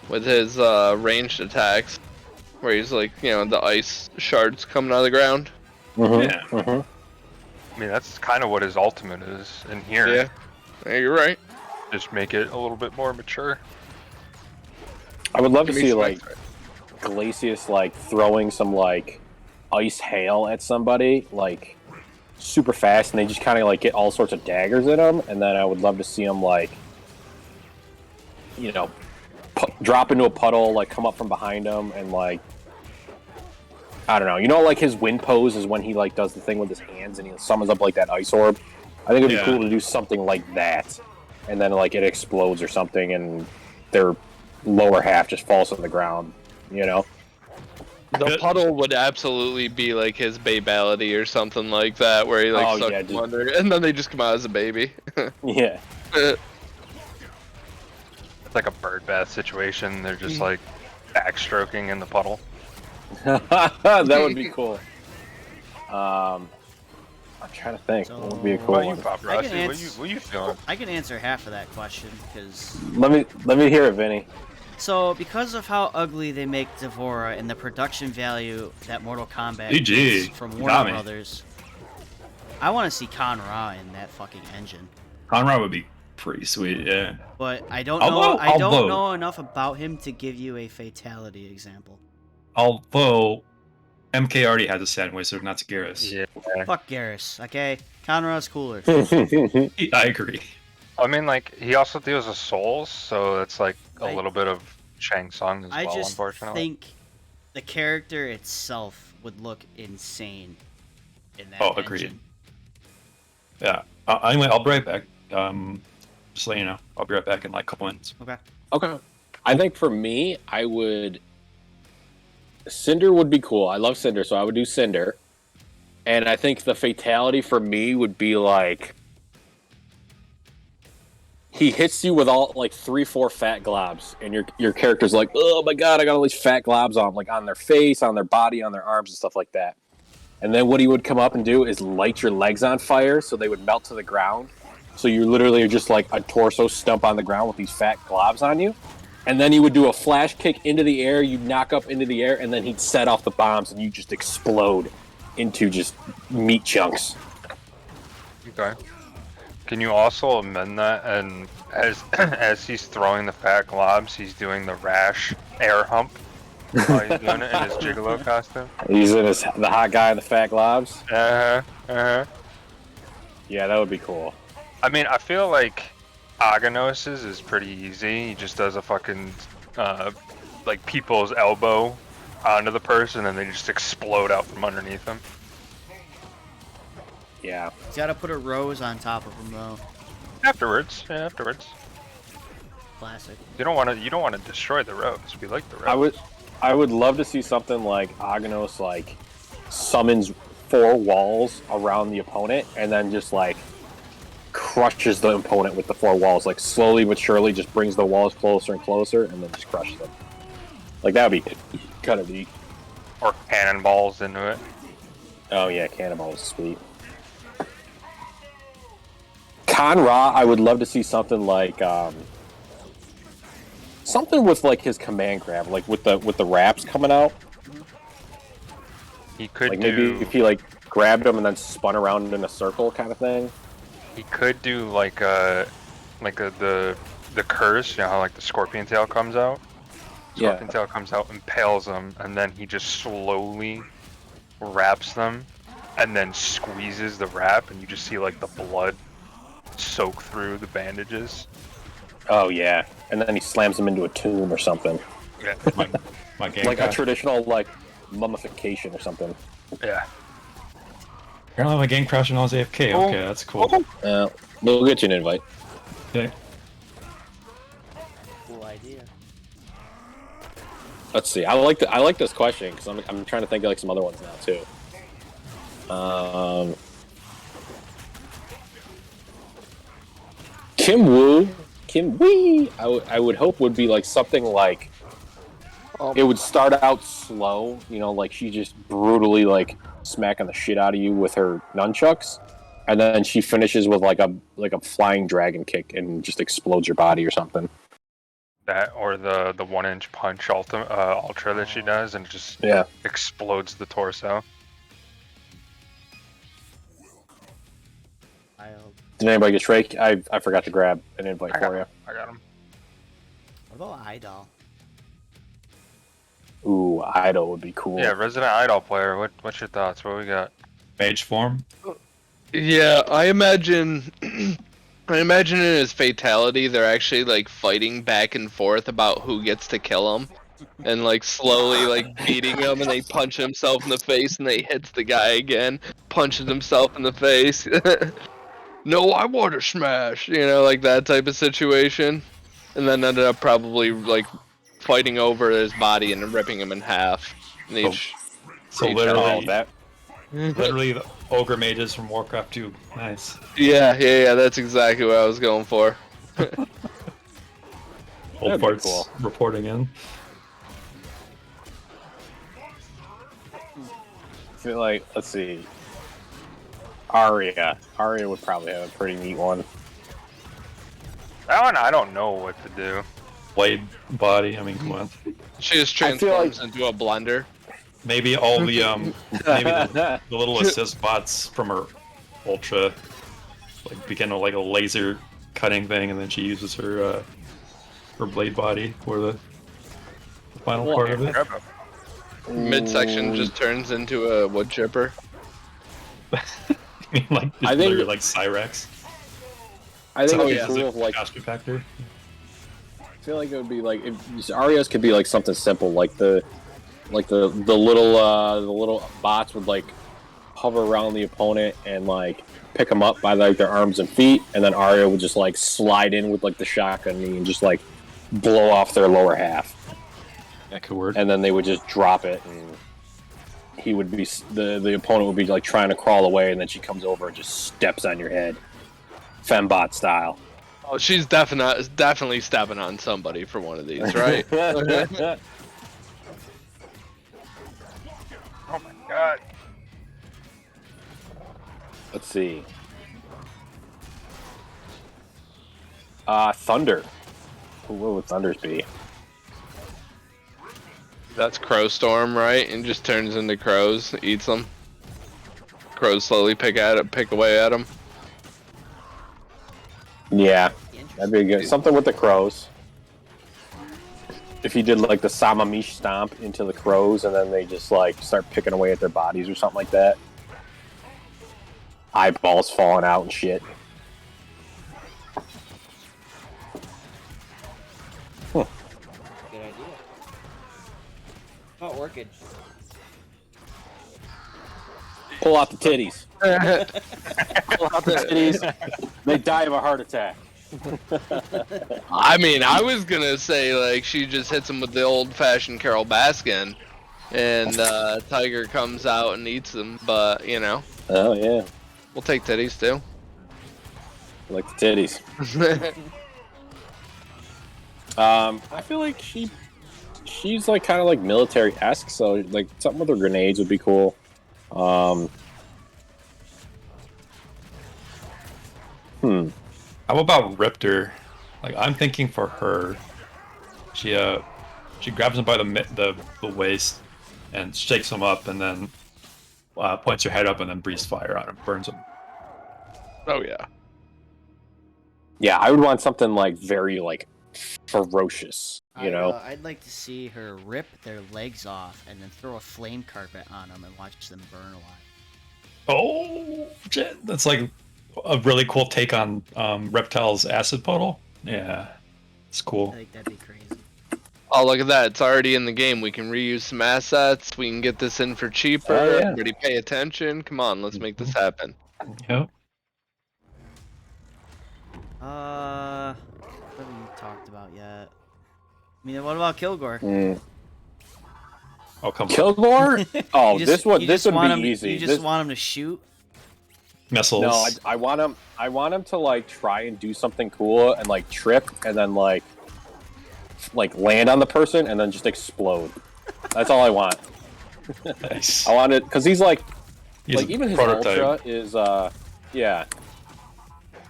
ranged attacks, where he's like, the ice shards coming out of the ground. Yeah. I mean, that's kind of what his ultimate is in here. Yeah, you're right. Just make it a little bit more mature. I would love to Give me see some like Glacius like throwing some like ice hail at somebody like super fast, and they just kind of like get all sorts of daggers in them, and then I would love to see him like drop into a puddle, like come up from behind him, and like I don't know, like his wind pose is when he like does the thing with his hands and he summons up like that ice orb. I think it'd be cool to do something like that, and then like it explodes or something, and their lower half just falls on the ground. The puddle would absolutely be like his babality or something like that, where he like sucks them under, and then they just come out as a baby. Yeah. It's like a bird bath situation. They're just like backstroking in the puddle. That would be cool. I'm trying to think. What would be a cool What about you, one? Pop I can Rossi? What you feeling? I can answer half of that question because Let me hear it, Vinny. because of how ugly they make Devora and the production value that Mortal Kombat GG. gets from You Warner got me. Brothers, I want to see Con Ra in that fucking engine. Conrad would be pretty sweet, yeah. But I don't Although- know. I don't although- know enough about him to give you a fatality example. Although MK already has a Sand Wizard, not Garrus. Yeah. Fuck Garrus, okay? Conrad's cooler. I agree. I mean, like, he also deals with souls, so it's like a I- little bit of Shang Tsung as I well, just unfortunately. think the character itself would look insane in that. Oh, agreed. engine. Yeah. Anyway, I'll be right back. Just let you know. I'll be right back in like a couple minutes. Okay. Okay. I think for me, Cinder would be cool. I love Cinder, so I would do Cinder. And I think the fatality for me would be like he hits you with all like 3-4 fat globs, and your character's like, oh my god, I got all these fat globs on, like on their face, on their body, on their arms, and stuff like that. And then what he would come up and do is light your legs on fire so they would melt to the ground. So you literally are just like a torso stump on the ground with these fat globs on you. And then he would do a flash kick into the air, you'd knock up into the air, and then he'd set off the bombs and you just explode into just meat chunks. Okay. Can you also amend that, and as he's throwing the fat globs, he's doing the rash air hump while he's doing it in his gigolo costume? He's in the hot guy in the fat globs. Uh-huh. Yeah, that would be cool. I mean, I feel like Aganos's is pretty easy. He just does a fucking, like, people's elbow onto the person, and they just explode out from underneath them. Yeah. He's got to put a rose on top of him though. Afterwards. Classic. You don't want to destroy the rose. We like the rose. I would love to see something like Aganos like summons 4 walls around the opponent and then just like crushes the opponent with the 4 walls, like slowly but surely just brings the walls closer and closer and then just crushes them. Like that would be kind of neat. Or cannonballs into it. Oh yeah, Cannonball is sweet. Kan-Ra, I would love to see something like something with like his command grab, like with the wraps coming out. He could like do. Maybe if he like grabbed him and then spun around in a circle kind of thing. He could do like the curse. You know how like the scorpion tail comes out. Scorpion tail comes out, impales them, and then he just slowly wraps them, and then squeezes the wrap, and you just see like the blood soak through the bandages. Oh yeah, and then he slams them into a tomb or something. Yeah. My game Like a guy. traditional like mummification or something. Yeah. Apparently my game crashed when I was AFK. Oh. Okay, that's cool. We'll get you an invite. Okay. Cool idea. Let's see. I like this question because I'm trying to think of like some other ones now too. Kim Wee. I would hope would be like something like it would start out slow, you know, like she just brutally like smacking the shit out of you with her nunchucks, and then she finishes with like a flying dragon kick and just explodes your body or something. That or the 1-inch punch ultra that she does, and it just explodes the torso. Did anybody get Shrek? I forgot to grab an invite for you. I got him. What about Idol? Ooh, Idol would be cool. Yeah, Resident Idol player. What's your thoughts? What we got? Mage form. Yeah, I imagine in his fatality, they're actually like fighting back and forth about who gets to kill him, and like slowly like beating him, and they punch himself in the face, and they hits the guy again, punches himself in the face. No, I want to smash, you know, like that type of situation, and then ended up probably like fighting over his body and ripping him in half. In each, So each literally, round. literally the ogre mages from Warcraft 2. Nice. Yeah, that's exactly what I was going for. Old That'd be parts cool. reporting in. I feel like, let's see. Arya would probably have a pretty neat one. That one I don't know what to do. Blade body. I mean, come on. She just I feel transforms into a blender. Maybe all the maybe the little assist bots from her ultra, like begin with like a laser cutting thing, and then she uses her blade body for the final part of it. Midsection just turns into a wood chipper. I mean, like just I think- literally like Cyrex. I think Oh, it'd yeah. be cool if, like, costume factor. I feel like it would be like if Arya's could be like something simple, like the little bots would like hover around the opponent and like pick them up by like their arms and feet, and then Arya would just like slide in with like the shotgun knee and just like blow off their lower half, That could work. and then they would just drop it, and he would be the opponent would be like trying to crawl away, and then she comes over and just steps on your head, fembot style. Oh, she's definitely stepping on somebody for one of these, right? Oh my god. Let's see. Thunder. What would Thunders be? That's Crow Storm, right? And just turns into crows, eats them. Crows slowly pick away at him. Yeah, that'd be good. Something with the crows. If he did like the Samamish stomp into the crows, and then they just like start picking away at their bodies or something like that. Eyeballs falling out and shit. Good idea. How about Orchid? Pull out the titties. Pull out the titties. They die of a heart attack. I mean, I was gonna say like she just hits him with the old-fashioned Carol Baskin, and Tiger comes out and eats them. But you know. Oh yeah. We'll take titties too. I like the titties. I feel like she's like kind of like military-esque, so like something with her grenades would be cool. How about Riptor? Like I'm thinking for her, she grabs him by the waist and shakes him up, and then points her head up and then breathes fire on him, burns him. Oh yeah. Yeah, I would want something like very like ferocious, you know? I'd like to see her rip their legs off and then throw a flame carpet on them and watch them burn alive. Oh shit! That's like a really cool take on Reptile's acid puddle. Yeah, it's cool. I think that'd be crazy. Oh, look at that. It's already in the game. We can reuse some assets. We can get this in for cheaper. Oh, yeah. Everybody pay attention. Come on, let's make this happen. Yep. What have you talked about yet? I mean, what about Kilgore? Oh, come on. Kilgore? Oh, You this just would want him, be easy. You just want him to shoot? Missiles. No, I want him to like try and do something cool and like trip and then like land on the person and then just explode. That's all I want. Nice. I want it because he's like He's a even his prototype. ultra is yeah.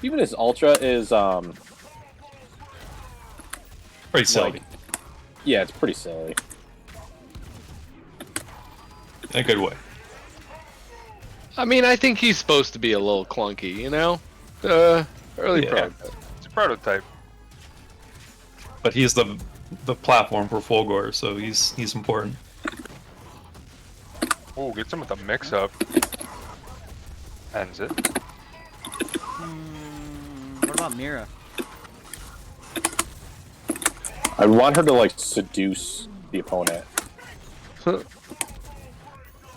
Even his ultra is Pretty silly. like, yeah, it's pretty silly. In a good way. I mean, I think he's supposed to be a little clunky, you know? Early Yeah. prototype. It's a prototype. But he's the platform for Fulgore, so he's important. Oh, get some with the mix-up. Ends it. What about Mira? I want her to like seduce the opponent.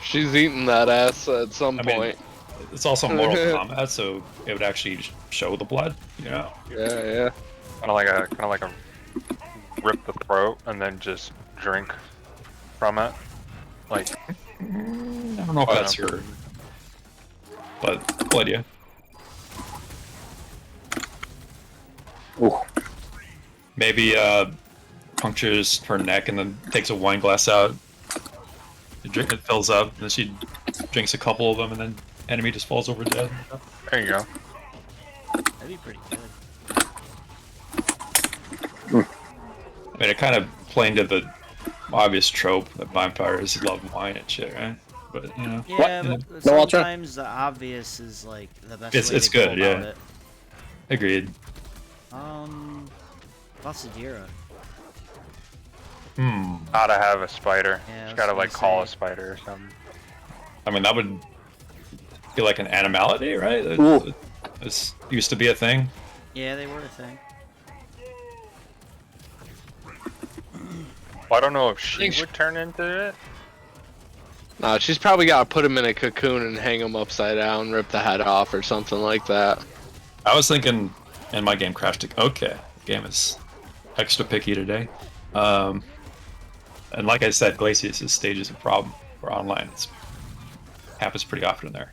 She's eating that ass at some I mean, point. It's also Mortal Kombat, so it would actually show the blood, you know? Yeah. Kind of like a rip the throat and then just drink from it. Like, I don't know if that's her, but cool idea. Ooh. Maybe punctures her neck and then takes a wine glass out. It fills up, and then she drinks a couple of them, and then enemy just falls over dead. there you go. That'd be pretty good. I mean, it kind of played into the obvious trope that vampires love wine and shit, right? But you know, Yeah, What? but No ultra? sometimes the obvious is like the best It's- way it's to go good, about yeah. it. agreed. About Sadira. Gotta have a spider. Yeah, I Just was gotta gonna like call a say. spider or something. I mean, that would be like an animality, right? Ooh. This used to be a thing. Yeah, they were a thing. Well, I don't know if she think she- would turn into it. Nah, she's probably got to put him in a cocoon and hang him upside down, rip the head off, or something like that. I was thinking, and my game crashed. Okay, the game is extra picky today. And like I said, Glacius' stage is a problem for online. It happens pretty often there.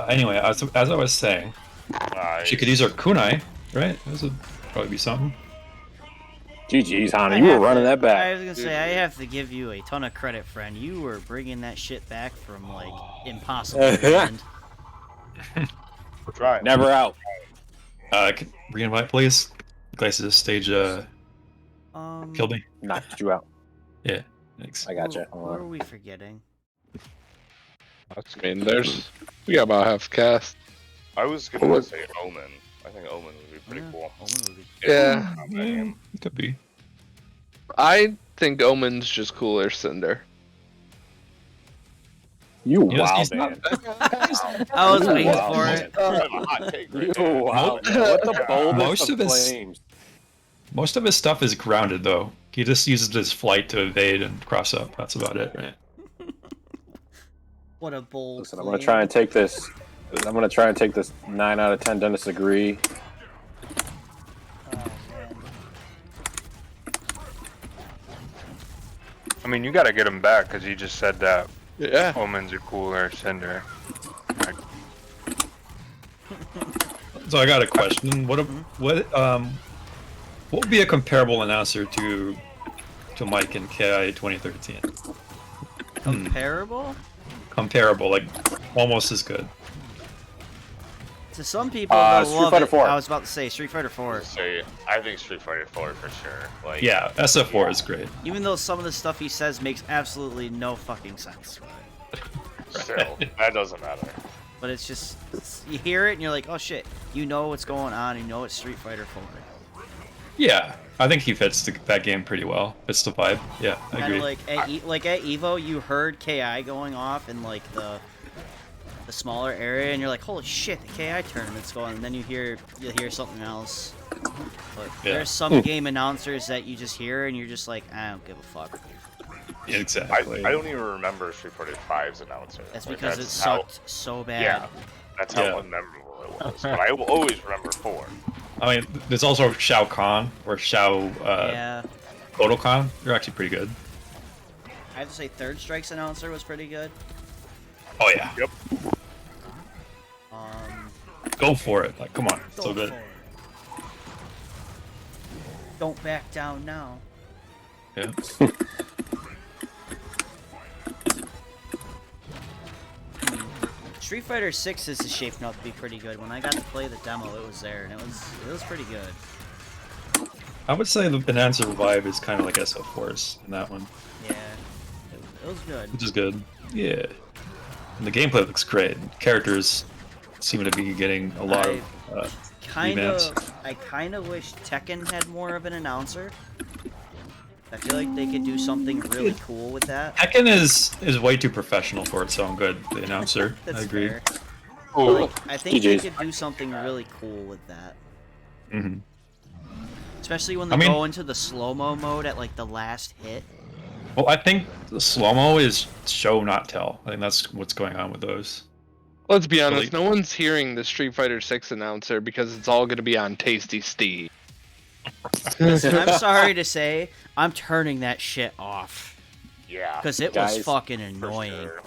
Anyway, as I was saying, Nice. she could use her kunai, right? This would probably be something. GG's, Hana. You were running that I back. was gonna say, I have to give you a ton of credit, friend. You were bringing that shit back from, like, impossible to end. Try. Never out. Re-invite, please. Glacius stage killed me. Knocked you out. Yeah, thanks. I gotcha. What are we forgetting? I mean, we got about half cast. I was gonna say Omen. I think Omen would be pretty cool. Omen would be- Yeah, Yeah, could be. I think Omen's just cooler Cinder. You You know, wow, he's man. I was Ooh, waiting wow. for it. Kind of a hot take right You there. wow, man. What the boldest Most of of his- flames. Most of his stuff is grounded though. He just uses his flight to evade and cross up. That's about it, right? What a bold. Listen, I'm gonna try and take this. I'm gonna try and take this 9 out of 10 dentist degree. Oh, man. I mean, you gotta get him back because you just said that Yeah. Omens are cooler, Cinder. So I got a question. What would be a comparable announcer to Mike in KI 2013? Comparable? Comparable, like almost as good. To some people, they'll Street love Fighter it. 4. I was about to say Street Fighter 4. Say, I think Street Fighter 4 for sure. Like, Yeah, SF4 is great. Even though some of the stuff he says makes absolutely no fucking sense. still, that doesn't matter. But it's just, you hear it and you're like, oh shit, you know what's going on, you know it's Street Fighter 4. Yeah, I think he fits that game pretty well. Fits the vibe. Yeah, I Kind agree. of like at Evo, you heard KI going off in like the smaller area, and you're like, holy shit, the KI tournament's going, and then you'll hear something else. But Yeah. there's some game announcers that you just hear, and you're just like, I don't give a fuck. Yeah, exactly. I don't even remember Street Fighter 5's announcer. That's Like, because it sucked so bad. Yeah, that's how Yeah. unmemorable it was. But I will always remember 4. I mean, there's also Shao Kahn or Shao Yeah. Kodokan. They're actually pretty good. I have to say, Third Strike's announcer was pretty good. Oh yeah, Yep. go for it. Like, come on, so Go good. for it. Don't back down now. Yeah. Street Fighter 6 is shaping up to be pretty good. When I got to play the demo, it was there, and it was pretty good. I would say the Bonanza vibe is kind of like SF4's in that one, Yeah, it was good. which is good. Yeah. And the gameplay looks great. Characters seem to be getting a lot of revamps. I kind of wish Tekken had more of an announcer. I feel like they could do something really cool with that. Tekken is way too professional for its own good. The announcer, I That's agree. fair. Ooh. I think they GG's. could do something really cool with that. Hmm. Especially when they I mean- go into the slow-mo mode at like the last hit. Well, I think the slow-mo is show not tell. I think that's what's going on with those. Let's be honest, Like- no one's hearing the Street Fighter 6 announcer because it's all going to be on Tasty Steve. Listen, I'm sorry to say, I'm turning that shit off. Yeah. Because it Guys, was fucking for annoying. sure.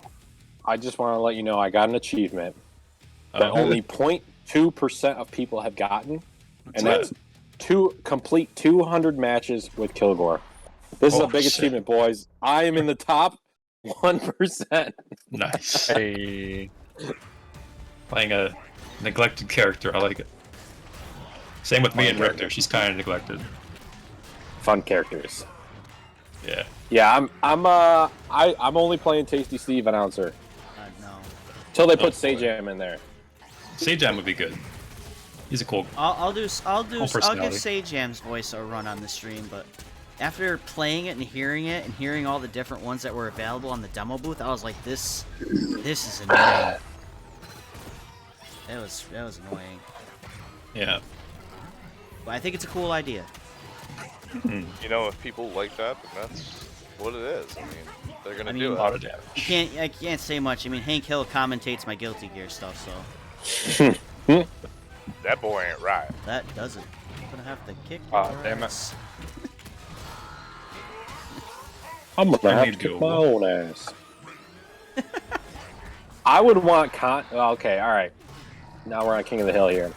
I just want to let you know I got an achievement that Oh. only 0.2% of people have gotten, and What's that's complete 200 matches with Kilgore. This is a Oh, big shit. achievement, boys. I am in the top 1%. Nice. Hey, Playing a neglected character, I like it. Same with me and Fun Richter. She's kind of neglected. Fun characters. Yeah. Yeah, I'm only playing Tasty Steve announcer No. till they Oh, put boy. Sajam in there. Sajam would be good. He's a cool. I'll give personality. Sajam's voice a run on the stream, but after playing it and hearing all the different ones that were available on the demo booth, I was like, this is annoying. That was annoying. Yeah. But I think it's a cool idea. You know, if people like that, then that's what it is. I mean, they're gonna do A it. lot of damage. I can't say much. I mean, Hank Hill commentates my Guilty Gear stuff, so That boy ain't right. that does it. I'm gonna have to kick Ah, your damn it. ass. I'm gonna I have need to to kick go. my own ass. I would want okay, all right. Now we're on King of the Hill here.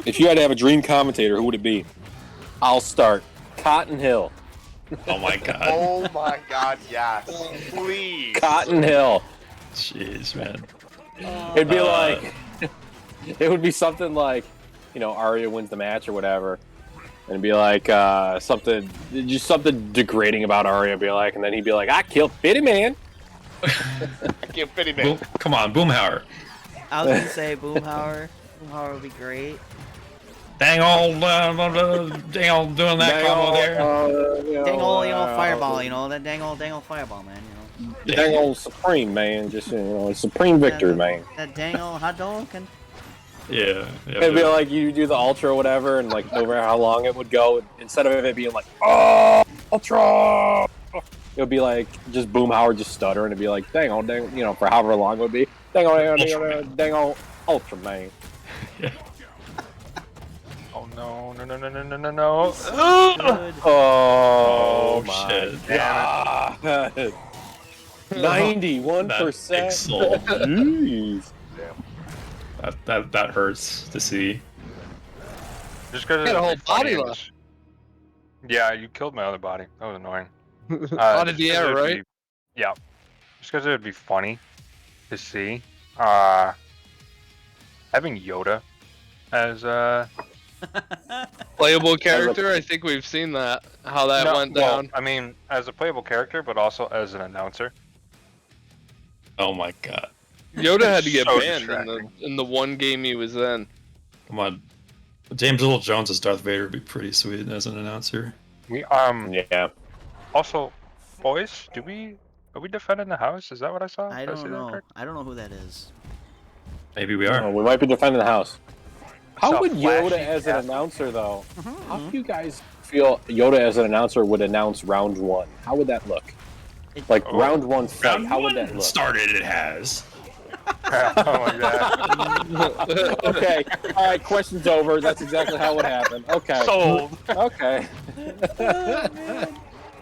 If you had to have a dream commentator, who would it be? I'll start. Cotton Hill. Oh my god. Oh my god, yes. Please. Cotton Hill. Jeez, man. It'd be like, it would be something like, you know, Arya wins the match or whatever, and it'd be like something, just something degrading about Arya. Be like, and then he'd be like, "I killed Fitty Man." I can't fit him in. Come on, Boomhauer. I was gonna say Boomhauer. Boomhauer would be great. Dang old doing that combo there. Dang old, fireball, that dang old fireball, man, Dang old Supreme, man. Just, Supreme victory, man. That dang old hot dog and Yeah. It'd be like you do the Ultra or whatever, and like over how long it would go, instead of it being like, "Oh, Ultra," it would be like just Boomhauer just stutter, and it'd be like, dang, for however long it would be. Dang old Ultra, man. Yeah. Oh no. good. Oh, my shit. God. 91%. Pixel. Jeez. That hurts to see. Just because Got a whole body left. Yeah, you killed my other body. That was annoying. Out of the just 'cause air, it'd right? Yeah. Just because it would be funny to see. Having Yoda as Playable character. I think we've seen that. How that went down. I mean, as a playable character, but also as an announcer. Oh my god. Yoda had to get So banned distracting. in the one game he was in. Come on. James Earl Jones as Darth Vader would be pretty sweet as an announcer. We Yeah. also, boys, are we defending the house? Is that what I saw? I Did see don't that know. correct? I don't know who that is. Maybe we are. We might be defending the house. How Saw would Yoda flashy as an cast. announcer, though? How do you guys feel Yoda as an announcer would announce round one? How would that look? Like round one fight, Round how would one that look? started, it has. Oh my god. Okay, all right, question's over. That's exactly how it would happen. Okay, Sold. okay.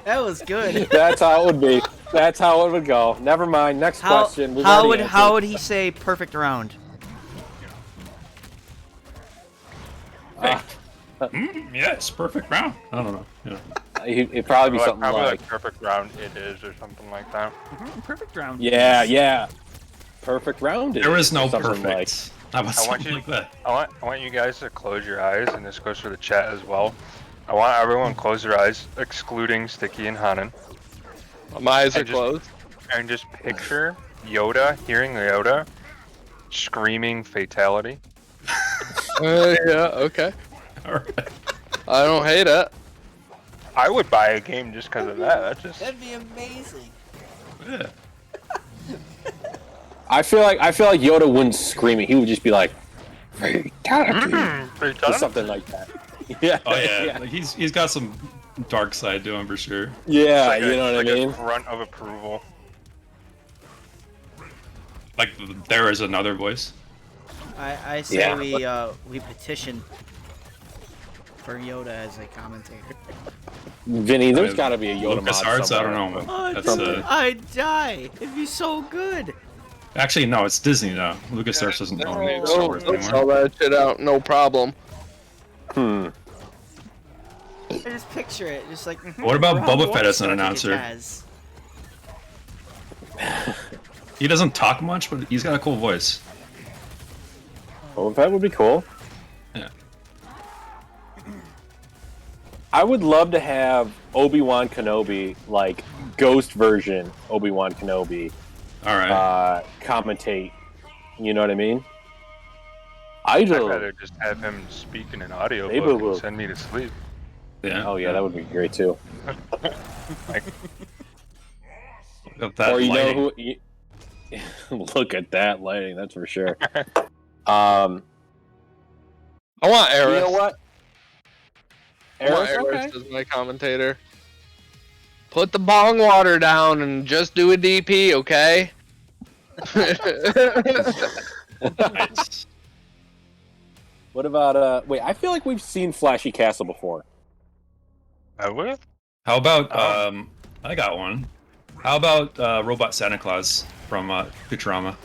That was good. That's how it would be. That's how it would go. Never mind. Next question. We've How already would how answered. would he say perfect round? Yes, perfect round. I don't know. Yeah. It'd probably be something Probably like, perfect round it is or something like that. Perfect round. yeah. Perfect round. There was no Something perfect. That was I want something you- like that. I want you guys to close your eyes, and this goes for the chat as well. I want everyone to close their eyes, excluding Sticky and Hanan, My eyes are And just- closed. and just picture Yoda, hearing Yoda, screaming fatality. Yeah, okay. Alright. I don't hate it. I would buy a game just because of that. That's just That'd be amazing. Yeah. I feel like Yoda wouldn't scream it. He would just be like, fatality, or fatality. something like that. Yeah. Oh yeah. Like he's got some dark side to him for sure. Yeah, Like you know what I mean? A grunt of approval. Like there is another voice. I say Yeah. we petition for Yoda as a commentator. Vinny, there's got to be a Yoda Lucas mod Arts, I somewhere. don't know. Oh, That's I'd die. It'd be so good. actually no, it's Disney now. Lucas Arts doesn't own Oh, Star Wars let's anymore. sell that shit out, no problem. I just picture it, just like. What about round Boba one Fett as an started, it announcer? has. He doesn't talk much, but he's got a cool voice. Oh, that would be cool. Yeah. I would love to have Obi-Wan Kenobi, like, ghost version Obi-Wan Kenobi, Alright. commentate. You know what I mean? I'd Idol. rather just have him speak in an audio They book will. and send me to sleep. Yeah. Oh, yeah, that would be great, too. Like, Look at that Or you lighting. know who... Look at that lighting, that's for sure. Um, I want Eris. you know what? I want Eris, Eris as my commentator. Put the bong water down and just do a DP, okay? Nice. What about, wait, I feel like we've seen Flashy Castle before. I would. How about I got one. How about Robot Santa Claus from Futurama?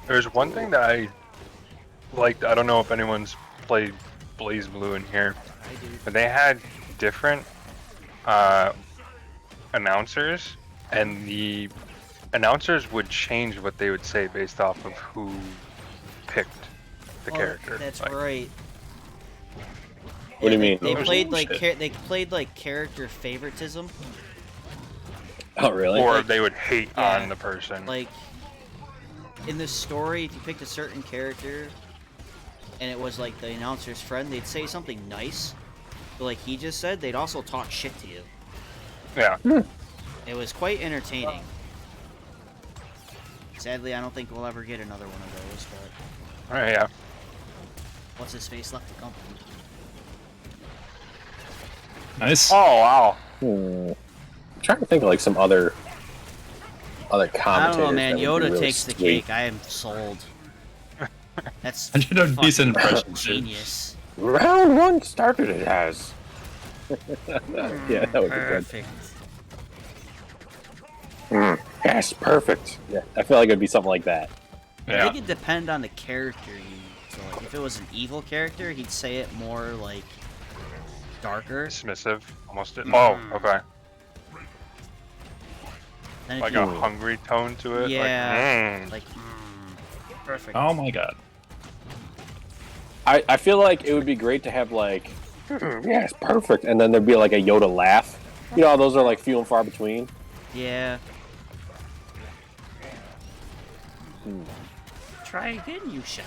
There's one thing that I liked. I don't know if anyone's played Blaze Blue in here, I do. but they had different announcers, and the announcers would change what they would say based off of who picked the character. That's Like, right. What do you mean? They Oh, played like shit. they played like character favoritism. Oh, really? Or Like- they would hate yeah, on the person. Like in this story, if you picked a certain character and it was like the announcer's friend, they'd say something nice. But like he just said, they'd also talk shit to you. Yeah. It was quite entertaining. Sadly, I don't think we'll ever get another one of those, but Alright, yeah. what's his face left the company. Nice. Oh wow. I'm trying to think of like some other I commentators. don't know, man. that would be Yoda really takes the sweet. cake. I am sold. That's I did a fucking decent impression, dude. genius. Round 1 started it has. Yeah, that would be good. Perfect. Yes, perfect. Yeah, I feel like it'd be something like that. I Yeah. think it'd depend on the character you use. So, like, if it was an evil character, he'd say it more like darker. Dismissive. Almost. Mm. Oh, okay. Then if Like you, a hungry tone to it. Yeah. Like, perfect. Oh my god. I feel like it would be great to have like, yes, perfect, and then there'd be like a Yoda laugh. You know, how those are like few and far between. Yeah. Try again, you shall.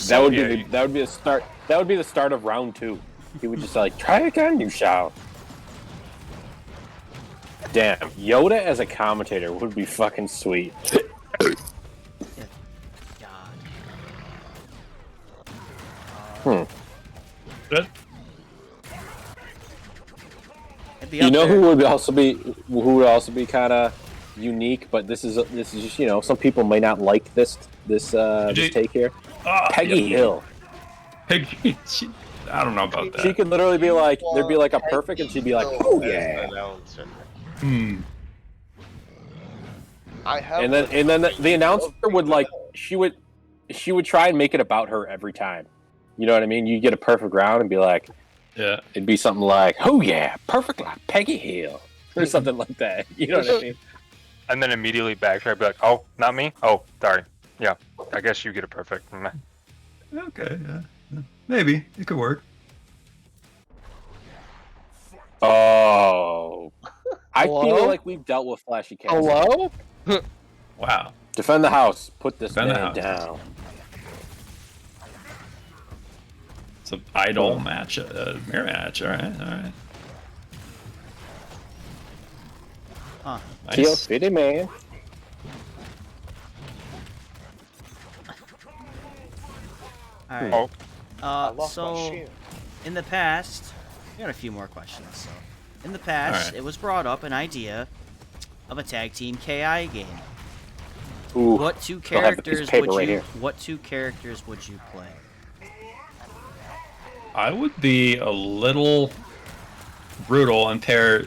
That would Yeah, be you- that would be the start. That would be the start of round 2. He would just like, try again, you shall. Damn, Yoda as a commentator would be fucking sweet. God. Good. It'd be You up know there. who would also be kind of unique, but this is just, you know, some people may not like this this take here. Ah, Peggy yeah. Hill. Peggy. I don't know about She that. could literally be like, there'd be like a perfect, and she'd be like, oh As yeah. an announcer. Hmm. I have. And then the announcer would like, she would try and make it about her every time. You know what I mean? You get a perfect round and be like, Yeah. it'd be something like, oh yeah, perfect like Peggy Hill, or something like that. You know what I mean? and then immediately backtrack, be like, oh, not me? Oh, sorry. Yeah, I guess you get a perfect. Meh. Okay. Yeah. Maybe it could work. Oh, I Hello? feel like we've dealt with flashy cats. Hello? Wow. Defend the house. Put this Defend the man house. down. It's an idol match, mirror match. All right. Huh. Kill Nice. Fitty man. Alright. Oh, I lost my So, shield. in the past, we got a few more questions. So, in the past, Alright. it was brought up an idea of a tag team KI game. Ooh, What two I'll have a piece of characters paper would right you? here. What two characters would you play? I would be a little brutal and pair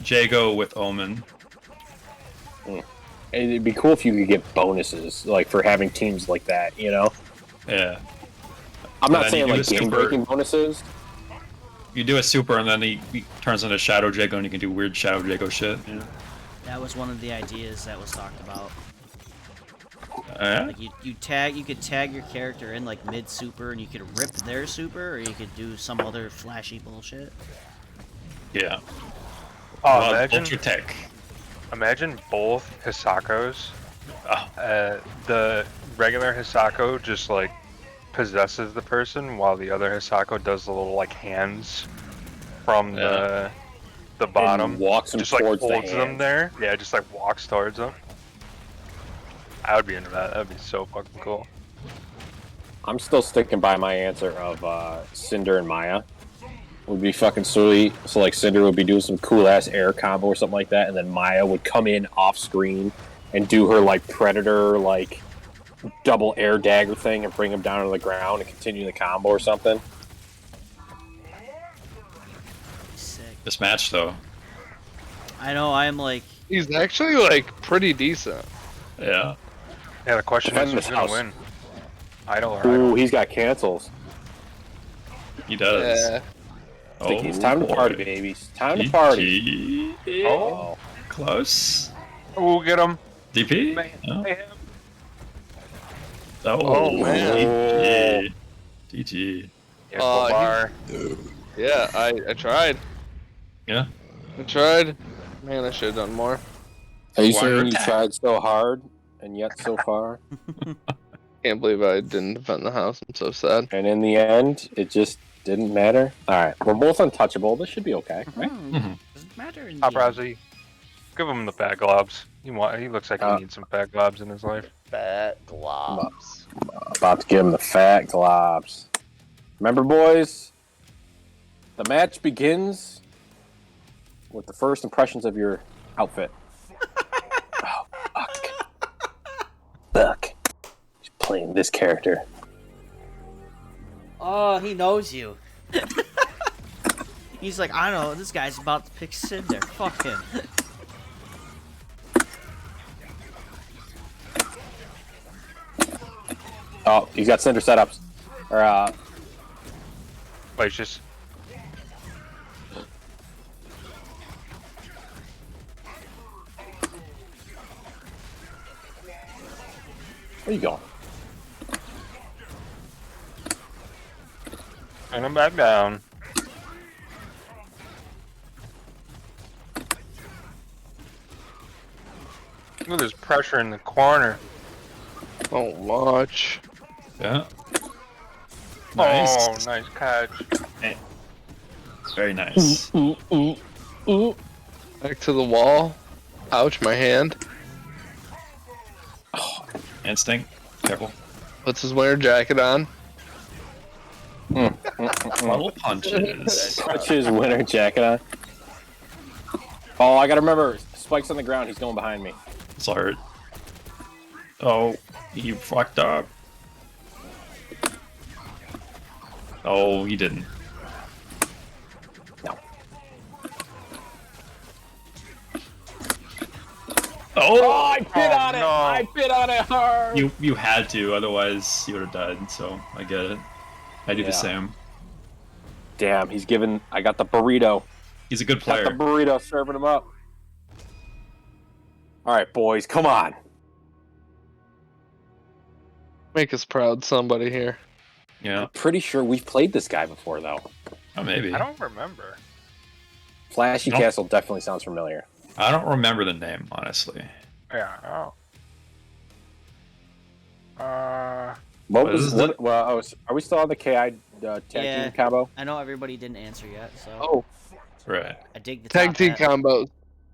Jago with Omen. it'd be cool if you could get bonuses, like for having teams like that. You know, Yeah. I'm not then saying you do like a super- game-breaking bonuses. You do a super and then he turns into Shadow Jago and you can do weird Shadow Jago shit. Yeah. That was one of the ideas that was talked about. Yeah. Like you could tag your character in like mid super, and you could rip their super, or you could do some other flashy bullshit. Yeah. oh Well, imagine, Ultra Tech. imagine both Hisakos. Oh, The regular Hisako just like possesses the person, while the other Hisako does the little like hands from the bottom, And walks them just like towards the holds them hands. there. Yeah, just like walks towards them. I would be into that. That'd be so fucking cool. I'm still sticking by my answer of Cinder and Maya. Would be fucking sweet. So like Cinder would be doing some cool ass air combo or something like that, and then Maya would come in off screen and do her like Predator like double air dagger thing and bring him down to the ground and continue the combo or something. Sick. this match though. I know. I'm like, He's actually like pretty decent. Yeah. Yeah, the question is Defend who's this gonna house. win? Idle or Ooh, idle? he's got cancels. He does. Yeah. Sticky, it's time to boy. party, baby. It's time to party. GG. Oh, Close. we'll get him. DP? Mayhem. Oh, Mayhem. Oh, man. GG. Yeah, Oh, bar. Yeah, I tried. Yeah. I tried. Man, I should have done more. Are you Wire saying you attack. tried so hard and yet so far? Can't believe I didn't defend the house. I'm so sad. And in the end, it just didn't matter? Alright, we're both untouchable. This should be okay, right? Doesn't matter. In Top the end. Razzie. Give him the fat globs. He looks like he needs some fat globs in his life. Fat globs. About to give him the fat globs. Remember, boys? The match begins with the first impressions of your outfit. Oh, fuck. Fuck. He's playing this character. Oh, he knows you. He's like, I know, this guy's about to pick Cinder. Fuck him. Oh, he's got Cinder setups. Or, But it's just where you going? turn him back down. Ooh, there's pressure in the corner. Oh, much. Yeah. Nice. Oh, nice catch. Very nice. Back to the wall. Ouch, my hand. Instinct. Careful. Puts his winter jacket on. Little punches. Put his winter jacket on. Oh, I gotta remember, Spike's on the ground. He's going behind me. It's all hurt. Oh, you fucked up. Oh, you didn't. No. Oh, I bit on it! no. I bit on it hard! you had to, otherwise you would have died. So I get it. I do Yeah. the same. Damn, he's giving... I got the burrito. He's a good Got the player. burrito, serving him up. Alright, boys, come on. Make us proud, somebody here. Yeah. Pretty sure we've played this guy before, though. Oh, maybe. I don't remember. Flashy Nope. Castle definitely sounds familiar. I don't remember the name, honestly. Yeah. Oh. What What was is what? it? Well, are we still on the KI tag Yeah. team combo? I know everybody didn't answer yet, so Oh, Right. I dig the tag top team hat. combos.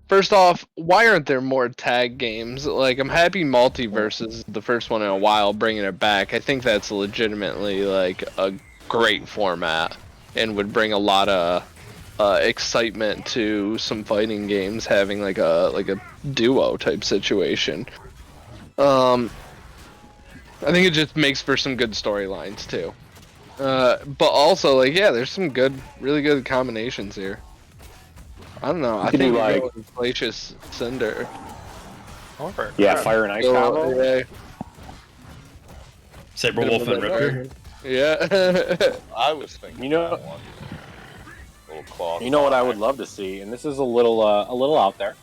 First off, why aren't there more tag games? Like, I'm happy Multiverse is the first one in a while bringing it back. I think that's legitimately like a great format and would bring a lot of excitement to some fighting games having like a duo type situation. I think it just makes for some good storylines too. But also, like, yeah, there's some really good combinations here. I don't know. I could think do, we like- go with Glacius Cinder. Over. Yeah, Fire and Ice combo. Yeah. Saberwolf and Ripper. Yeah. I was thinking You know- that one. Little claw. You know what I would love to see, and this is a little out there,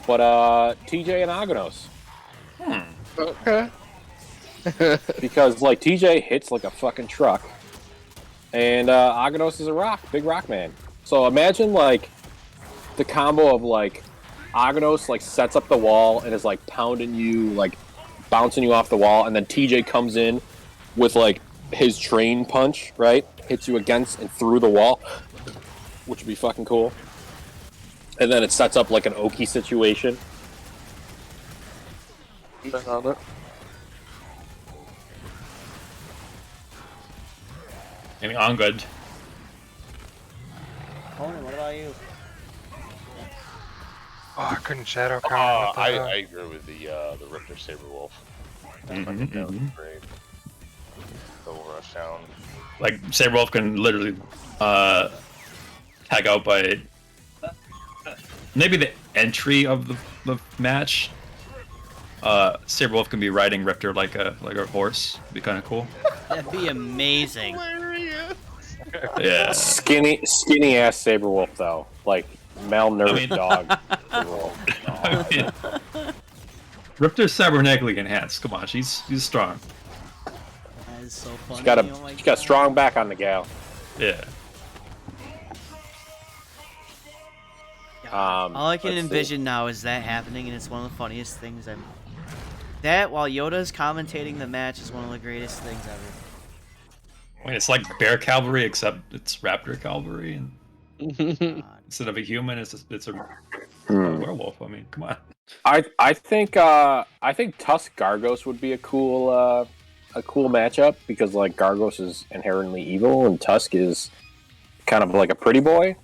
but TJ and Agnos, Okay. because like TJ hits like a fucking truck, and Agnos is a big rock man. So imagine like the combo of like Agnos like sets up the wall and is like pounding you, like bouncing you off the wall, and then TJ comes in with like his train punch, right? Hits you against and through the wall, which would be fucking cool. And then it sets up like an Oki situation. Been on it. Maybe on good. Conan, what about you? Oh, I couldn't shadow counter. What the I hell? agree with the Riptor Saberwolf. Mhm, That was mhm. great. Double rush down. Like Saberwolf can literally tag out by maybe the entry of the match. Saberwolf can be riding Riptor like a horse. Be kind of cool. That'd be amazing. Yeah. Skinny ass Saberwolf though, like malnourished dog. Saberwolf. I mean, Riptor's cybernetically enhanced. Come on, she's strong. That is so funny. She's got oh my a God. strong back on the gal. Yeah. All I can let's see. envision now is that happening, and it's one of the funniest things I've. That while Yoda's commentating the match is one of the greatest things ever. I mean, it's like bear cavalry, except it's raptor cavalry, and God. instead of a human, it's a werewolf. I mean, come on. I think Tusk Gargos would be a cool matchup because like Gargos is inherently evil and Tusk is kind of like a pretty boy.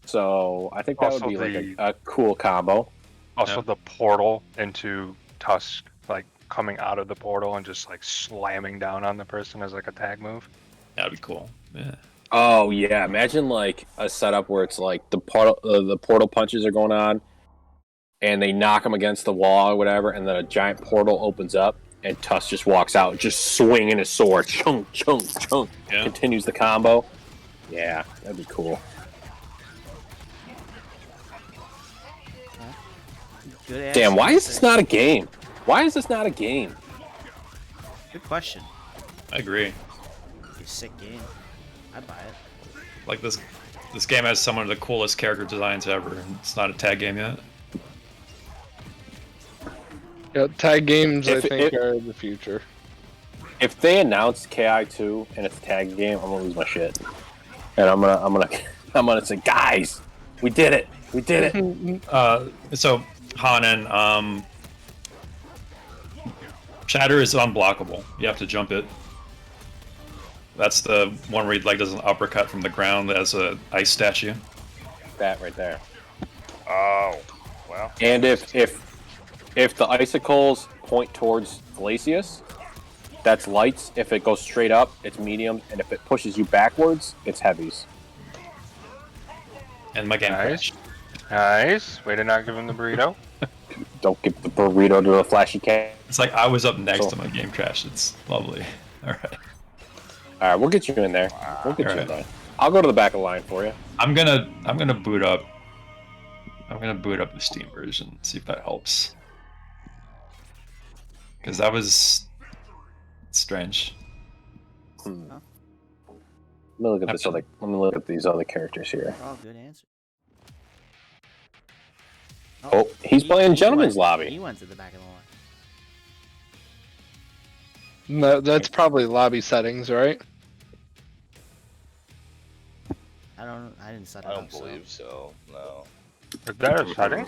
So I think that Also would be like a cool combo. Also, Yeah. the portal into Tusk, like coming out of the portal and just like slamming down on the person as like a tag move. That'd be cool. Yeah. Oh yeah, imagine like a setup where it's like the portal punches are going on, and they knock him against the wall or whatever, and then a giant portal opens up, and Tusk just walks out, just swinging his sword, chunk, chunk, chunk, Yeah. continues the combo. Yeah, that'd be cool. Good ass Damn, why is there. this not a game? Why is this not a game? Good question. I agree. Be a sick game. I'd buy it. Like this game has some of the coolest character designs ever, and it's not a tag game yet. Yeah, tag games I If- think if- are the future. If they announce KI2 and it's a tag game, I'm gonna lose my shit, and I'm gonna say, guys, we did it, we did it. So Hanan, Shatter is unblockable. You have to jump it. That's the one where he like does an uppercut from the ground as a ice statue. That right there. Oh, well. And if the icicles point towards Glacius, that's lights. If it goes straight up, it's mediums, and if it pushes you backwards, it's heavies. And my game Nice. crashed. Nice. Way to not give him the burrito. Don't give the burrito to a flashy cat. It's like I was up next So- to my game crash. It's lovely. All right. All right, we'll get you in there. We'll get you in Alright. there. I'll go to the back of the line for you. I'm gonna boot up. I'm gonna boot up the Steam version. See if that helps. Because that was strange. Let me look at this other. Let me look at these other characters here. They're all good answers. Oh, he's playing Gentleman's He Lobby. went to the back of the line. No, that's probably lobby settings, right? I didn't set it I up. don't believe so. No. Is that a setting?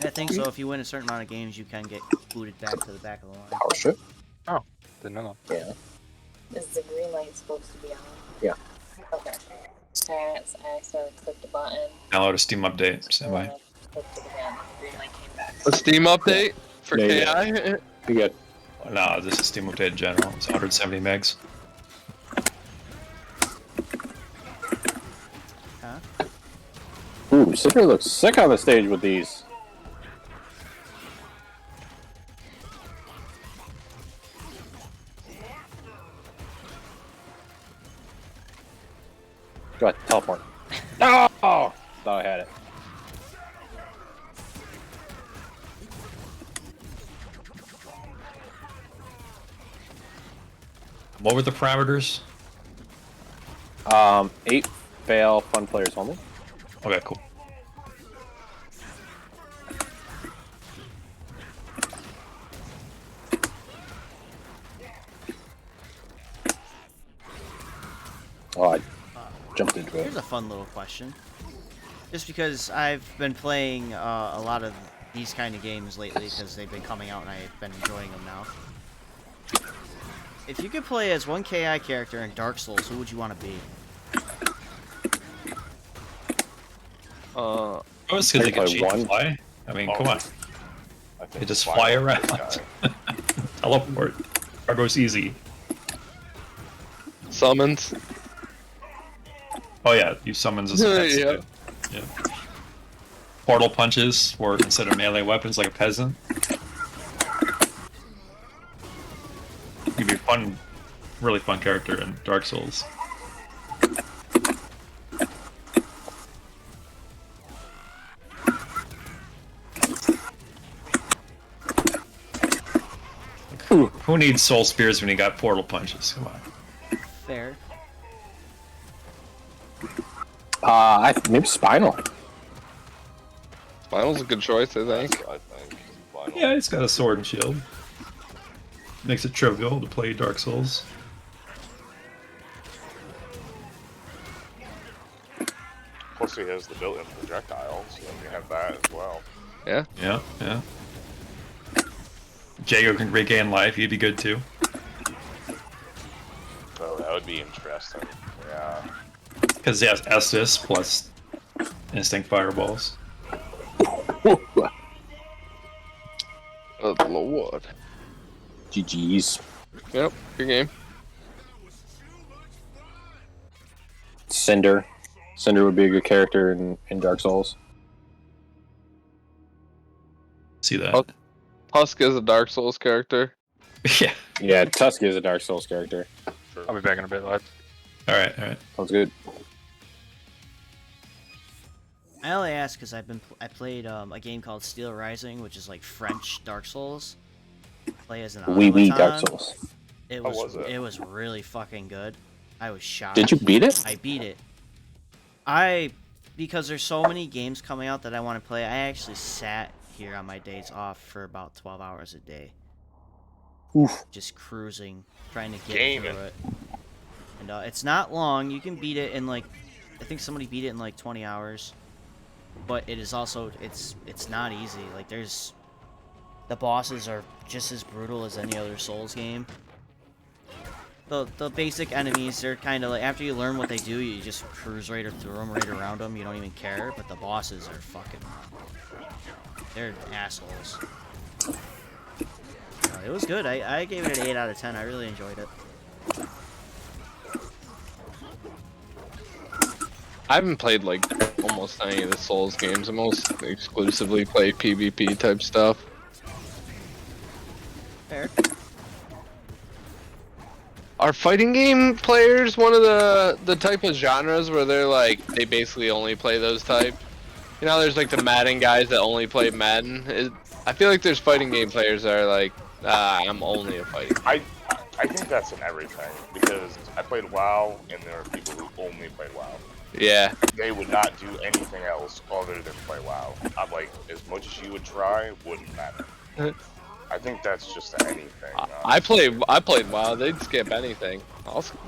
I think so. If you win a certain amount of games, you can get booted back to the back of the line. Power strip. Didn't know. Yeah. Is the green light supposed to be on? Yeah. Okay. Alright, so I accidentally clicked a button. Download a Steam update. Stand by. Clicked it again. The green light came back. A Steam update for Yeah, KI? Be good. No, this is Steam update in general. It's 170 megs. Huh? Ooh, Sipper looks sick on the stage with these. Go ahead, teleport. No! Thought I had it. What were the parameters? 8 fail, fun players only. Okay, cool. Oh, I jumped into it. Here's a fun little question. Just because I've been playing a lot of these kind of games lately because they've been coming out and I've been enjoying them now. If you could play as one KI character in Dark Souls, who would you want to be? Oh, it's because they Play can cheat and one. fly. I mean, Oh. come on. I think They just fly fly over around. this guy. Teleport. Cargo's easy. Summons. Oh yeah, use summons as a pet Yeah. too. Yeah. Portal punches, or instead of melee weapons like a peasant. really fun character in Dark Souls. Who needs soul spears when you got portal punches? Come on. Fair. Maybe Spinal. Spinal's a good choice, I think. I think. Final. Yeah, it's got a sword and shield. Makes it trivial to play Dark Souls. Plus, he has the built-in projectiles, so you have that as well. Yeah. Yeah, yeah. Jago can regain life, he'd be good too. So that would be interesting. Yeah. Because he has Estus plus Instinct Fireballs. Oh, Lord. GG's. Yep, good game. Cinder. Cinder would be a good character in Dark Souls. See that? Oh. Husk is a Dark Souls character. Yeah. Yeah, Tusk is a Dark Souls character. I'll be back in a bit, lad. Alright. Sounds good. I only ask because I played a game called Steel Rising, which is like French Dark Souls. Play as an Wee automaton. Dark Souls. It How was was it? It was really fucking good. I was shocked. Did you beat it? I beat it. Because there's so many games coming out that I want to play, I actually sat here on my days off for about 12 hours a day. Oof. Just cruising, trying to get Gaming. through it. And it's not long. You can beat it in like, I think somebody beat it in like 20 hours. But it is also, it's not easy. Like the bosses are just as brutal as any other Souls game. The basic enemies, they're kind of like, after you learn what they do, you just cruise right through them, right around them, you don't even care, but the bosses are fucking, they're assholes. It was good, I gave it an 8 out of 10, I really enjoyed it. I haven't played like almost any of the Souls games. I most exclusively play PvP type stuff. Fair. Are fighting game players one of the type of genres where they're like, they basically only play those type? You know, there's like the Madden guys that only play Madden. I feel like there's fighting game players that are like, I'm only a fighting game. I think that's in everything, because I played WoW, and there are people who only played WoW. Yeah. They would not do anything else other than play WoW. I'm like, as much as you would try, wouldn't matter. I think that's just anything. I played WoW. They'd skip anything.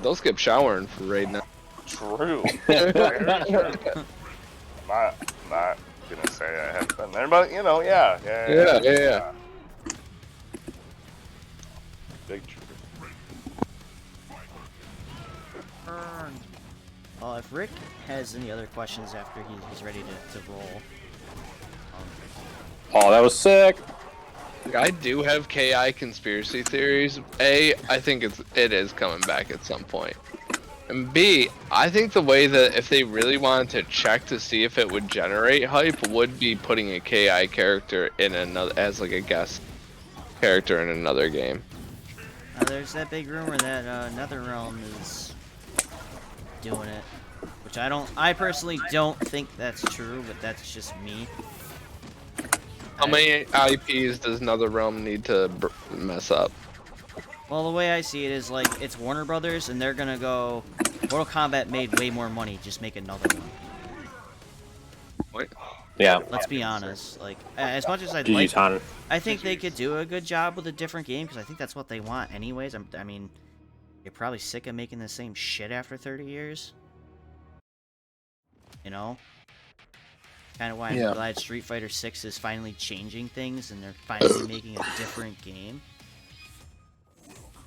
They'll skip showering for raid now. True. Very true. Not gonna say I have been there, but you know, yeah. Big true. Well, if Rick has any other questions after he's ready to roll. Oh, that was sick. I do have KI conspiracy theories. A, I think it is coming back at some point. And B, I think the way that if they really wanted to check to see if it would generate hype would be putting a KI character in another as like a guest character in another game. There's that big rumor that NetherRealm is doing it, which I personally don't think that's true, but that's just me. How many IPs does NetherRealm need to mess up? Well, the way I see it is like it's Warner Brothers, and they're gonna go. Mortal Kombat made way more money. Just make another one. What? Yeah. Let's be honest. Like as much as I'd GG's, like, Han. I think they could do a good job with a different game because I think that's what they want, anyways. I mean, you're probably sick of making the same shit after 30 years. You know. Kind of why I'm glad Street Fighter 6 is finally changing things and they're finally making a different game.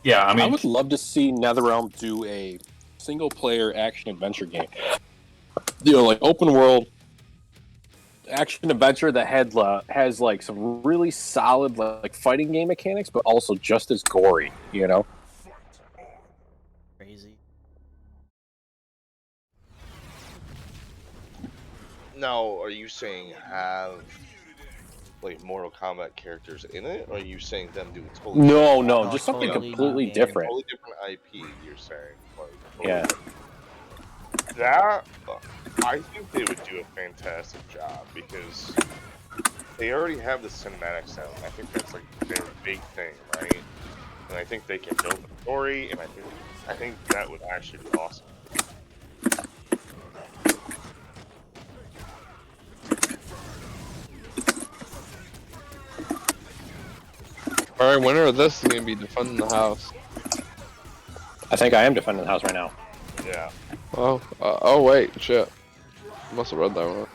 Yeah, I mean, I would love to see NetherRealm do a single-player action-adventure game. You know, like open world action-adventure that has like some really solid like fighting game mechanics, but also just as gory. You know. Crazy. Now, are you saying have like Mortal Kombat characters in it, or are you saying them do it totally? No, different? no, just something totally new completely game. different. Totally different IP. You're saying, like, Yeah. that. I think they would do a fantastic job because they already have the cinematics out. And I think that's like their big thing, right? And I think they can build a story, and I think that would actually be awesome. All right, winner of this is gonna be defending the house. I think I am defending the house right now. Yeah. Oh wait, shit. Must have read that one.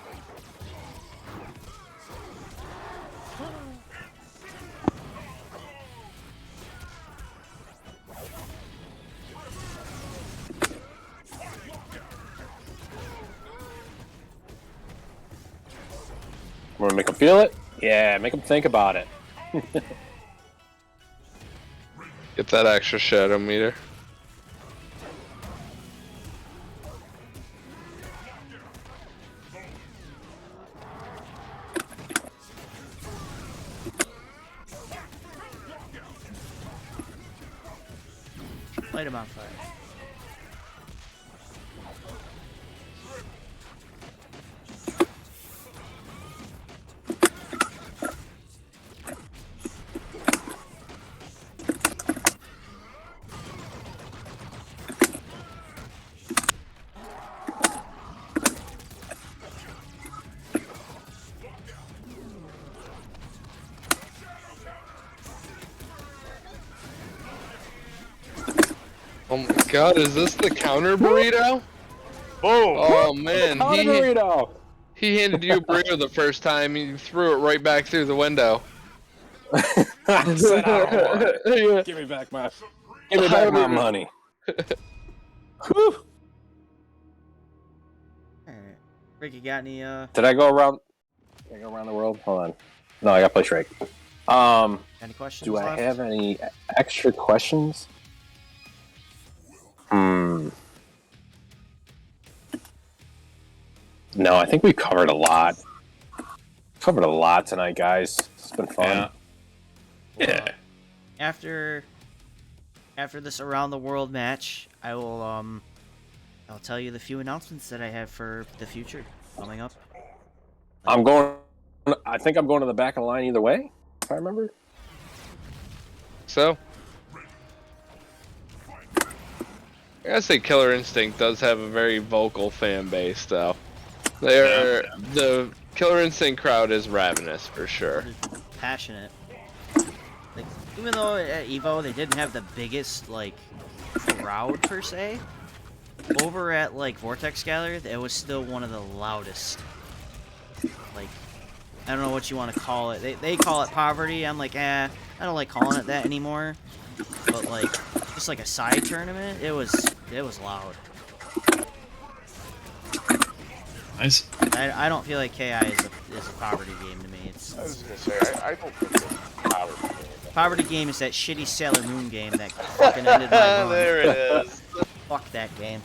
We're gonna make them feel it. Yeah, make them think about it. Get that extra shadow meter. Light him on fire. Oh my god, is this the counter burrito? Boom! Oh man, Counter burrito. he handed you a burrito the first time, you threw it right back through the window. I said, I don't want it. Yeah. Give me back my money. Whew. Alright. Ricky, got any, Did I go around? Did I go around the world? Hold on. No, I got to play Shrek. any questions Do I left? have any extra questions? No, I think we covered a lot. Covered a lot tonight, guys. It's been fun. Yeah. After this around the world match, I'll tell you the few announcements that I have for the future coming up. I think I'm going to the back of the line either way, if I remember. So, I gotta say Killer Instinct does have a very vocal fan base though. The Killer Instinct crowd is ravenous for sure. Passionate. Like, even though at Evo they didn't have the biggest like crowd per se, over at like Vortex Gallery it was still one of the loudest. Like, I don't know what you want to call it. They call it poverty. I'm like, I don't like calling it that anymore. But like, just like a side tournament, it was loud. Nice. I don't feel like KI is a poverty game to me. It's I was gonna say, I don't think it's power. poverty game is that shitty Sailor Moon game that fucking ended my run. There it is. Fuck that game.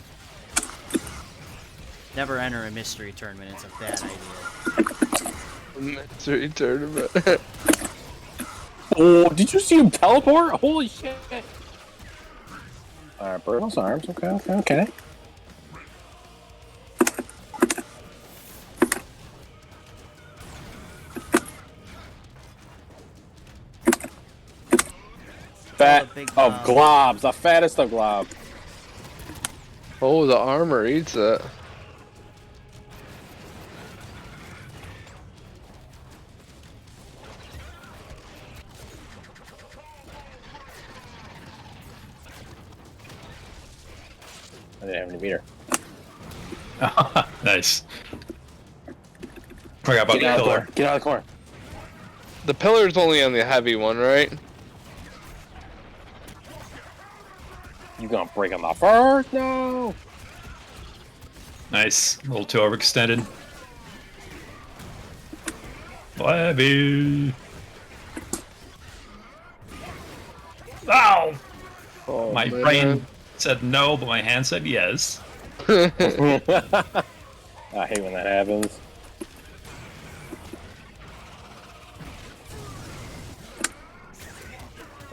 Never enter a mystery tournament. It's a bad idea. Mystery tournament. Oh, did you see him teleport? Holy shit! Alright, Bertle's arms. Okay. Fat big of glob. globs, the fattest of globs. Oh, the armor eats it. I didn't have any meter. Nice. Forgot about the pillar. Get out of the corner. The pillar's only on the heavy one, right? You gonna break him off first? No. Nice. A little too overextended. Blabby. Ow! Oh, My man. brain said no, but my hand said yes. I hate when that happens.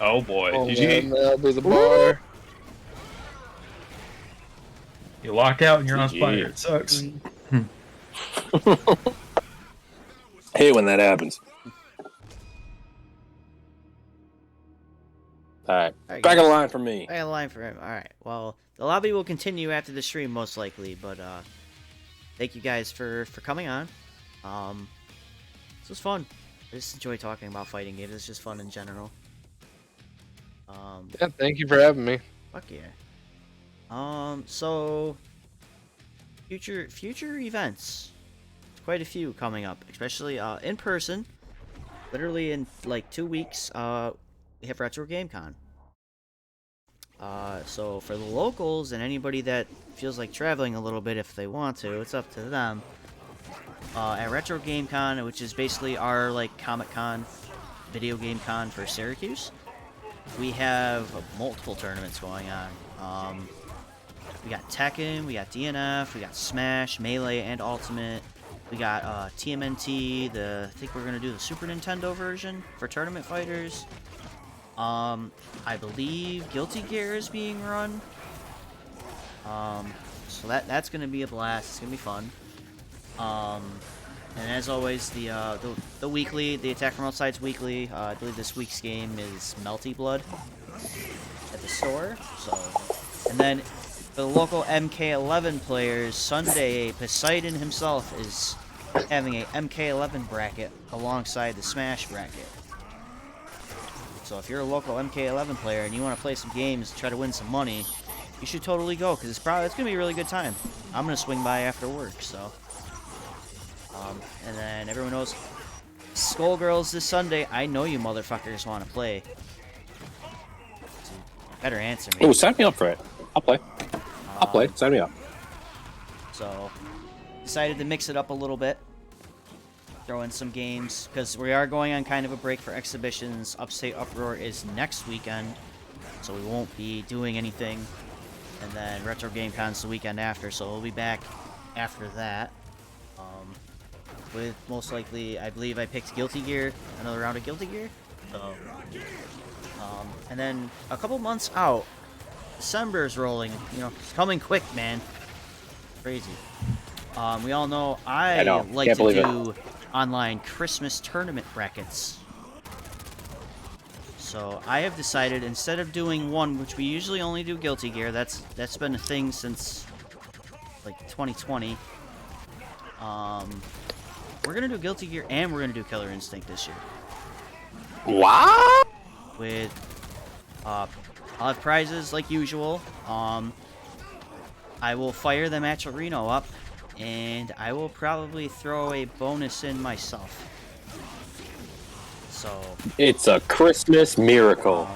Oh boy, Oh GG. man, that'll be the bar. You lock out and you're on GG. fire. It sucks. Hate when that happens. All right, Alright, back in guys. line for me. I got a line for him. Alright, well, the lobby will continue after the stream, most likely, but, thank you guys for coming on. This was fun. I just enjoy talking about fighting games. It's just fun in general. Yeah, thank you for having me. Fuck yeah. So future events. Quite a few coming up, especially in person. Literally in like 2 weeks, we have Retro Game Con. So for the locals and anybody that feels like traveling a little bit if they want to, it's up to them. At Retro Game Con, which is basically our like Comic Con, video game con for Syracuse, we have multiple tournaments going on. We got Tekken, we got DNF, we got Smash, Melee, and Ultimate. We got TMNT. I think we're gonna do the Super Nintendo version for tournament fighters. I believe Guilty Gear is being run. So that's gonna be a blast. It's gonna be fun. And as always, the weekly, the Attack from Outside's weekly. I believe this week's game is Melty Blood at the store. So, and then for the local MK11 players, Sunday Poseidon himself is having a MK11 bracket alongside the Smash bracket. So if you're a local MK11 player and you want to play some games, try to win some money, you should totally go, because it's gonna be a really good time. I'm gonna swing by after work, so. And then everyone knows Skullgirls this Sunday. I know you motherfuckers want to play. So better answer me. Oh, sign me up for it. I'll play. I'll play. Sign me up. So, decided to mix it up a little bit. Throw in some games, because we are going on kind of a break for exhibitions. Upstate Uproar is next weekend, so we won't be doing anything. And then Retro Game Con's the weekend after, so we'll be back after that. With most likely, I believe I picked Guilty Gear, another round of Guilty Gear. So, and then a couple months out, December is rolling. You know, it's coming quick, man. Crazy. We all know I like Can't to believe do online Christmas tournament brackets. So I have decided, instead of doing one, which we usually only do Guilty Gear, that's been a thing since like 2020. We're gonna do Guilty Gear and we're gonna do Killer Instinct this year. Wow. With I'll have prizes like usual. I will fire the Match Reno up, and I will probably throw a bonus in myself. So It's a Christmas miracle.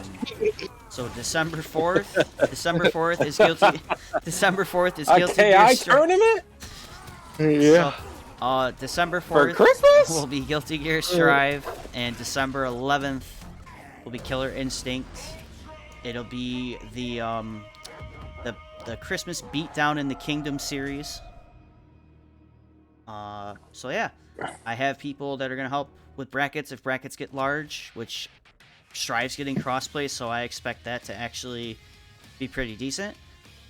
So December 4th, December 4th is Guilty. December 4th is A Guilty KI Gear. tournament? Yeah. So, December For 4th Christmas? will be Guilty Gear Strive, and December 11th will be Killer Instinct. It'll be the Christmas Beatdown in the Kingdom series. So yeah, I have people that are gonna help with brackets if brackets get large, which Strive's getting crossplay, so I expect that to actually be pretty decent.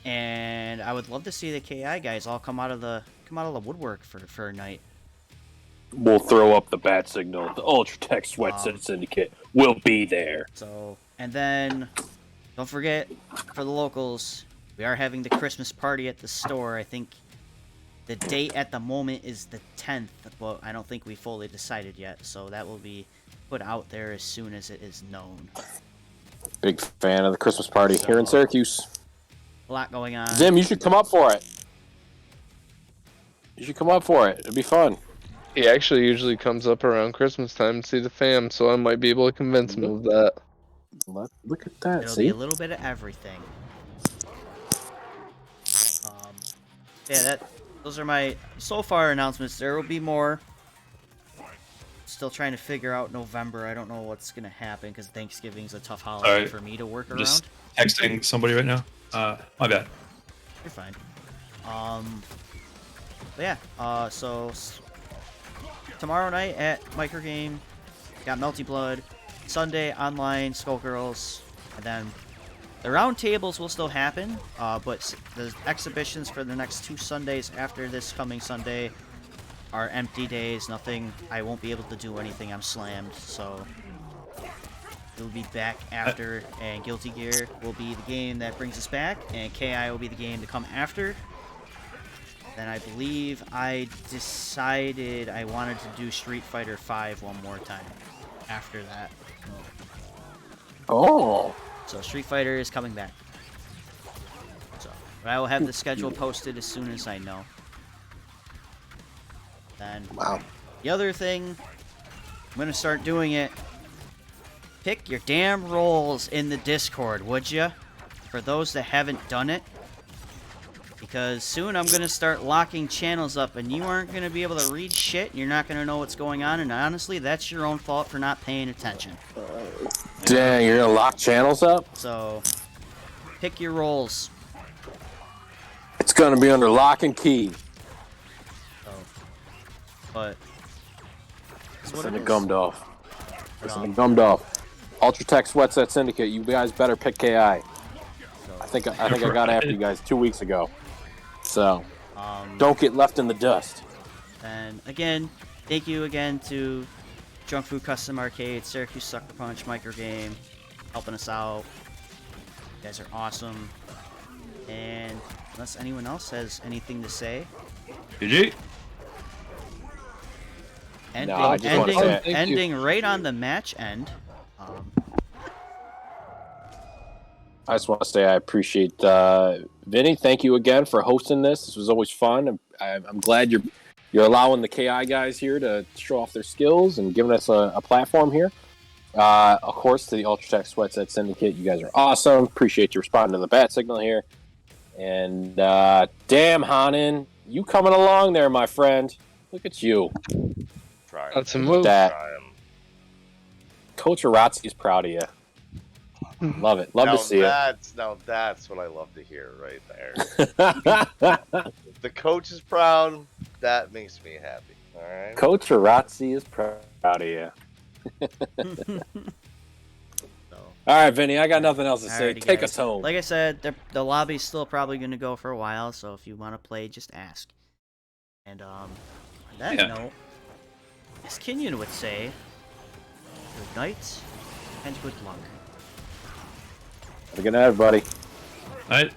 And I would love to see the KI guys all come out of the woodwork for a night. We'll throw up the bat signal. The Ultratech Sweatset Syndicate will be there. So, and then don't forget, for the locals, we are having the Christmas party at the store. I think the date at the moment is the 10th, but I don't think we fully decided yet. So that will be put out there as soon as it is known. Big fan of the Christmas party here in Syracuse. A lot going on. Zim, you should come up for it. You should come up for it. It'd be fun. He actually usually comes up around Christmas time to see the fam, so I might be able to convince him of that. Look at that. It'll See? be a little bit of everything. Yeah, those are my so far announcements. There will be more. Still trying to figure out November. I don't know what's gonna happen because Thanksgiving's a tough holiday Sorry. for me to work I'm around. just texting somebody right now. My bad. You're fine. But yeah. So tomorrow night at Microgame, got Melty Blood. Sunday online Skullgirls, and then the round tables will still happen, but the exhibitions for the next 2 Sundays after this coming Sunday are empty days. Nothing. I won't be able to do anything. I'm slammed, so we'll be back after. And Guilty Gear will be the game that brings us back, and KI will be the game to come after. Then I believe I decided I wanted to do Street Fighter V one more time after that. Oh. So Street Fighter is coming back. So, but I will have the schedule posted as soon as I know. Then, Wow. the other thing, I'm gonna start doing it. Pick your damn roles in the Discord, would ya? For those that haven't done it. Because soon I'm gonna start locking channels up, and you aren't gonna be able to read shit. You're not gonna know what's going on, and honestly, that's your own fault for not paying attention. Dang, you're gonna lock channels up? So, pick your roles. It's gonna be under lock and key. So, but it's what Listen it to is. Gumdolf. Listen to Gumdolf. Ultratech Sweatset Syndicate. You guys better pick KI. I think I got after you guys 2 weeks ago. So don't get left in the dust. And again, thank you again to Junk Food Custom Arcade, Syracuse Sucker Punch Microgame, helping us out. You guys are awesome. And unless anyone else has anything to say, GG. I just wanna say- ending right on the match end. I just want to say I appreciate Vinny. Thank you again for hosting this. This was always fun. I'm glad you're allowing the KI guys here to show off their skills and giving us a platform here. Of course, to the Ultratech Sweatset Syndicate, you guys are awesome. Appreciate you responding to the bat signal here. And damn, Hanan, you coming along there, my friend. Look at you. Try That's a him. move. That Try him. Coach Arazzi is proud of you. Love it. Love to see Now that's what I love to hear right there. it. If the coach is proud, that makes me happy. All right. Coach Arazzi is proud of you. All right, Vinny, I got nothing else to say. Alrighty, Take guys. us home. Like I said, the lobby's still probably going to go for a while, so if you want to play, just ask. And on that note, as Kenyon would say, good night and good luck. Have a good night, everybody. All right.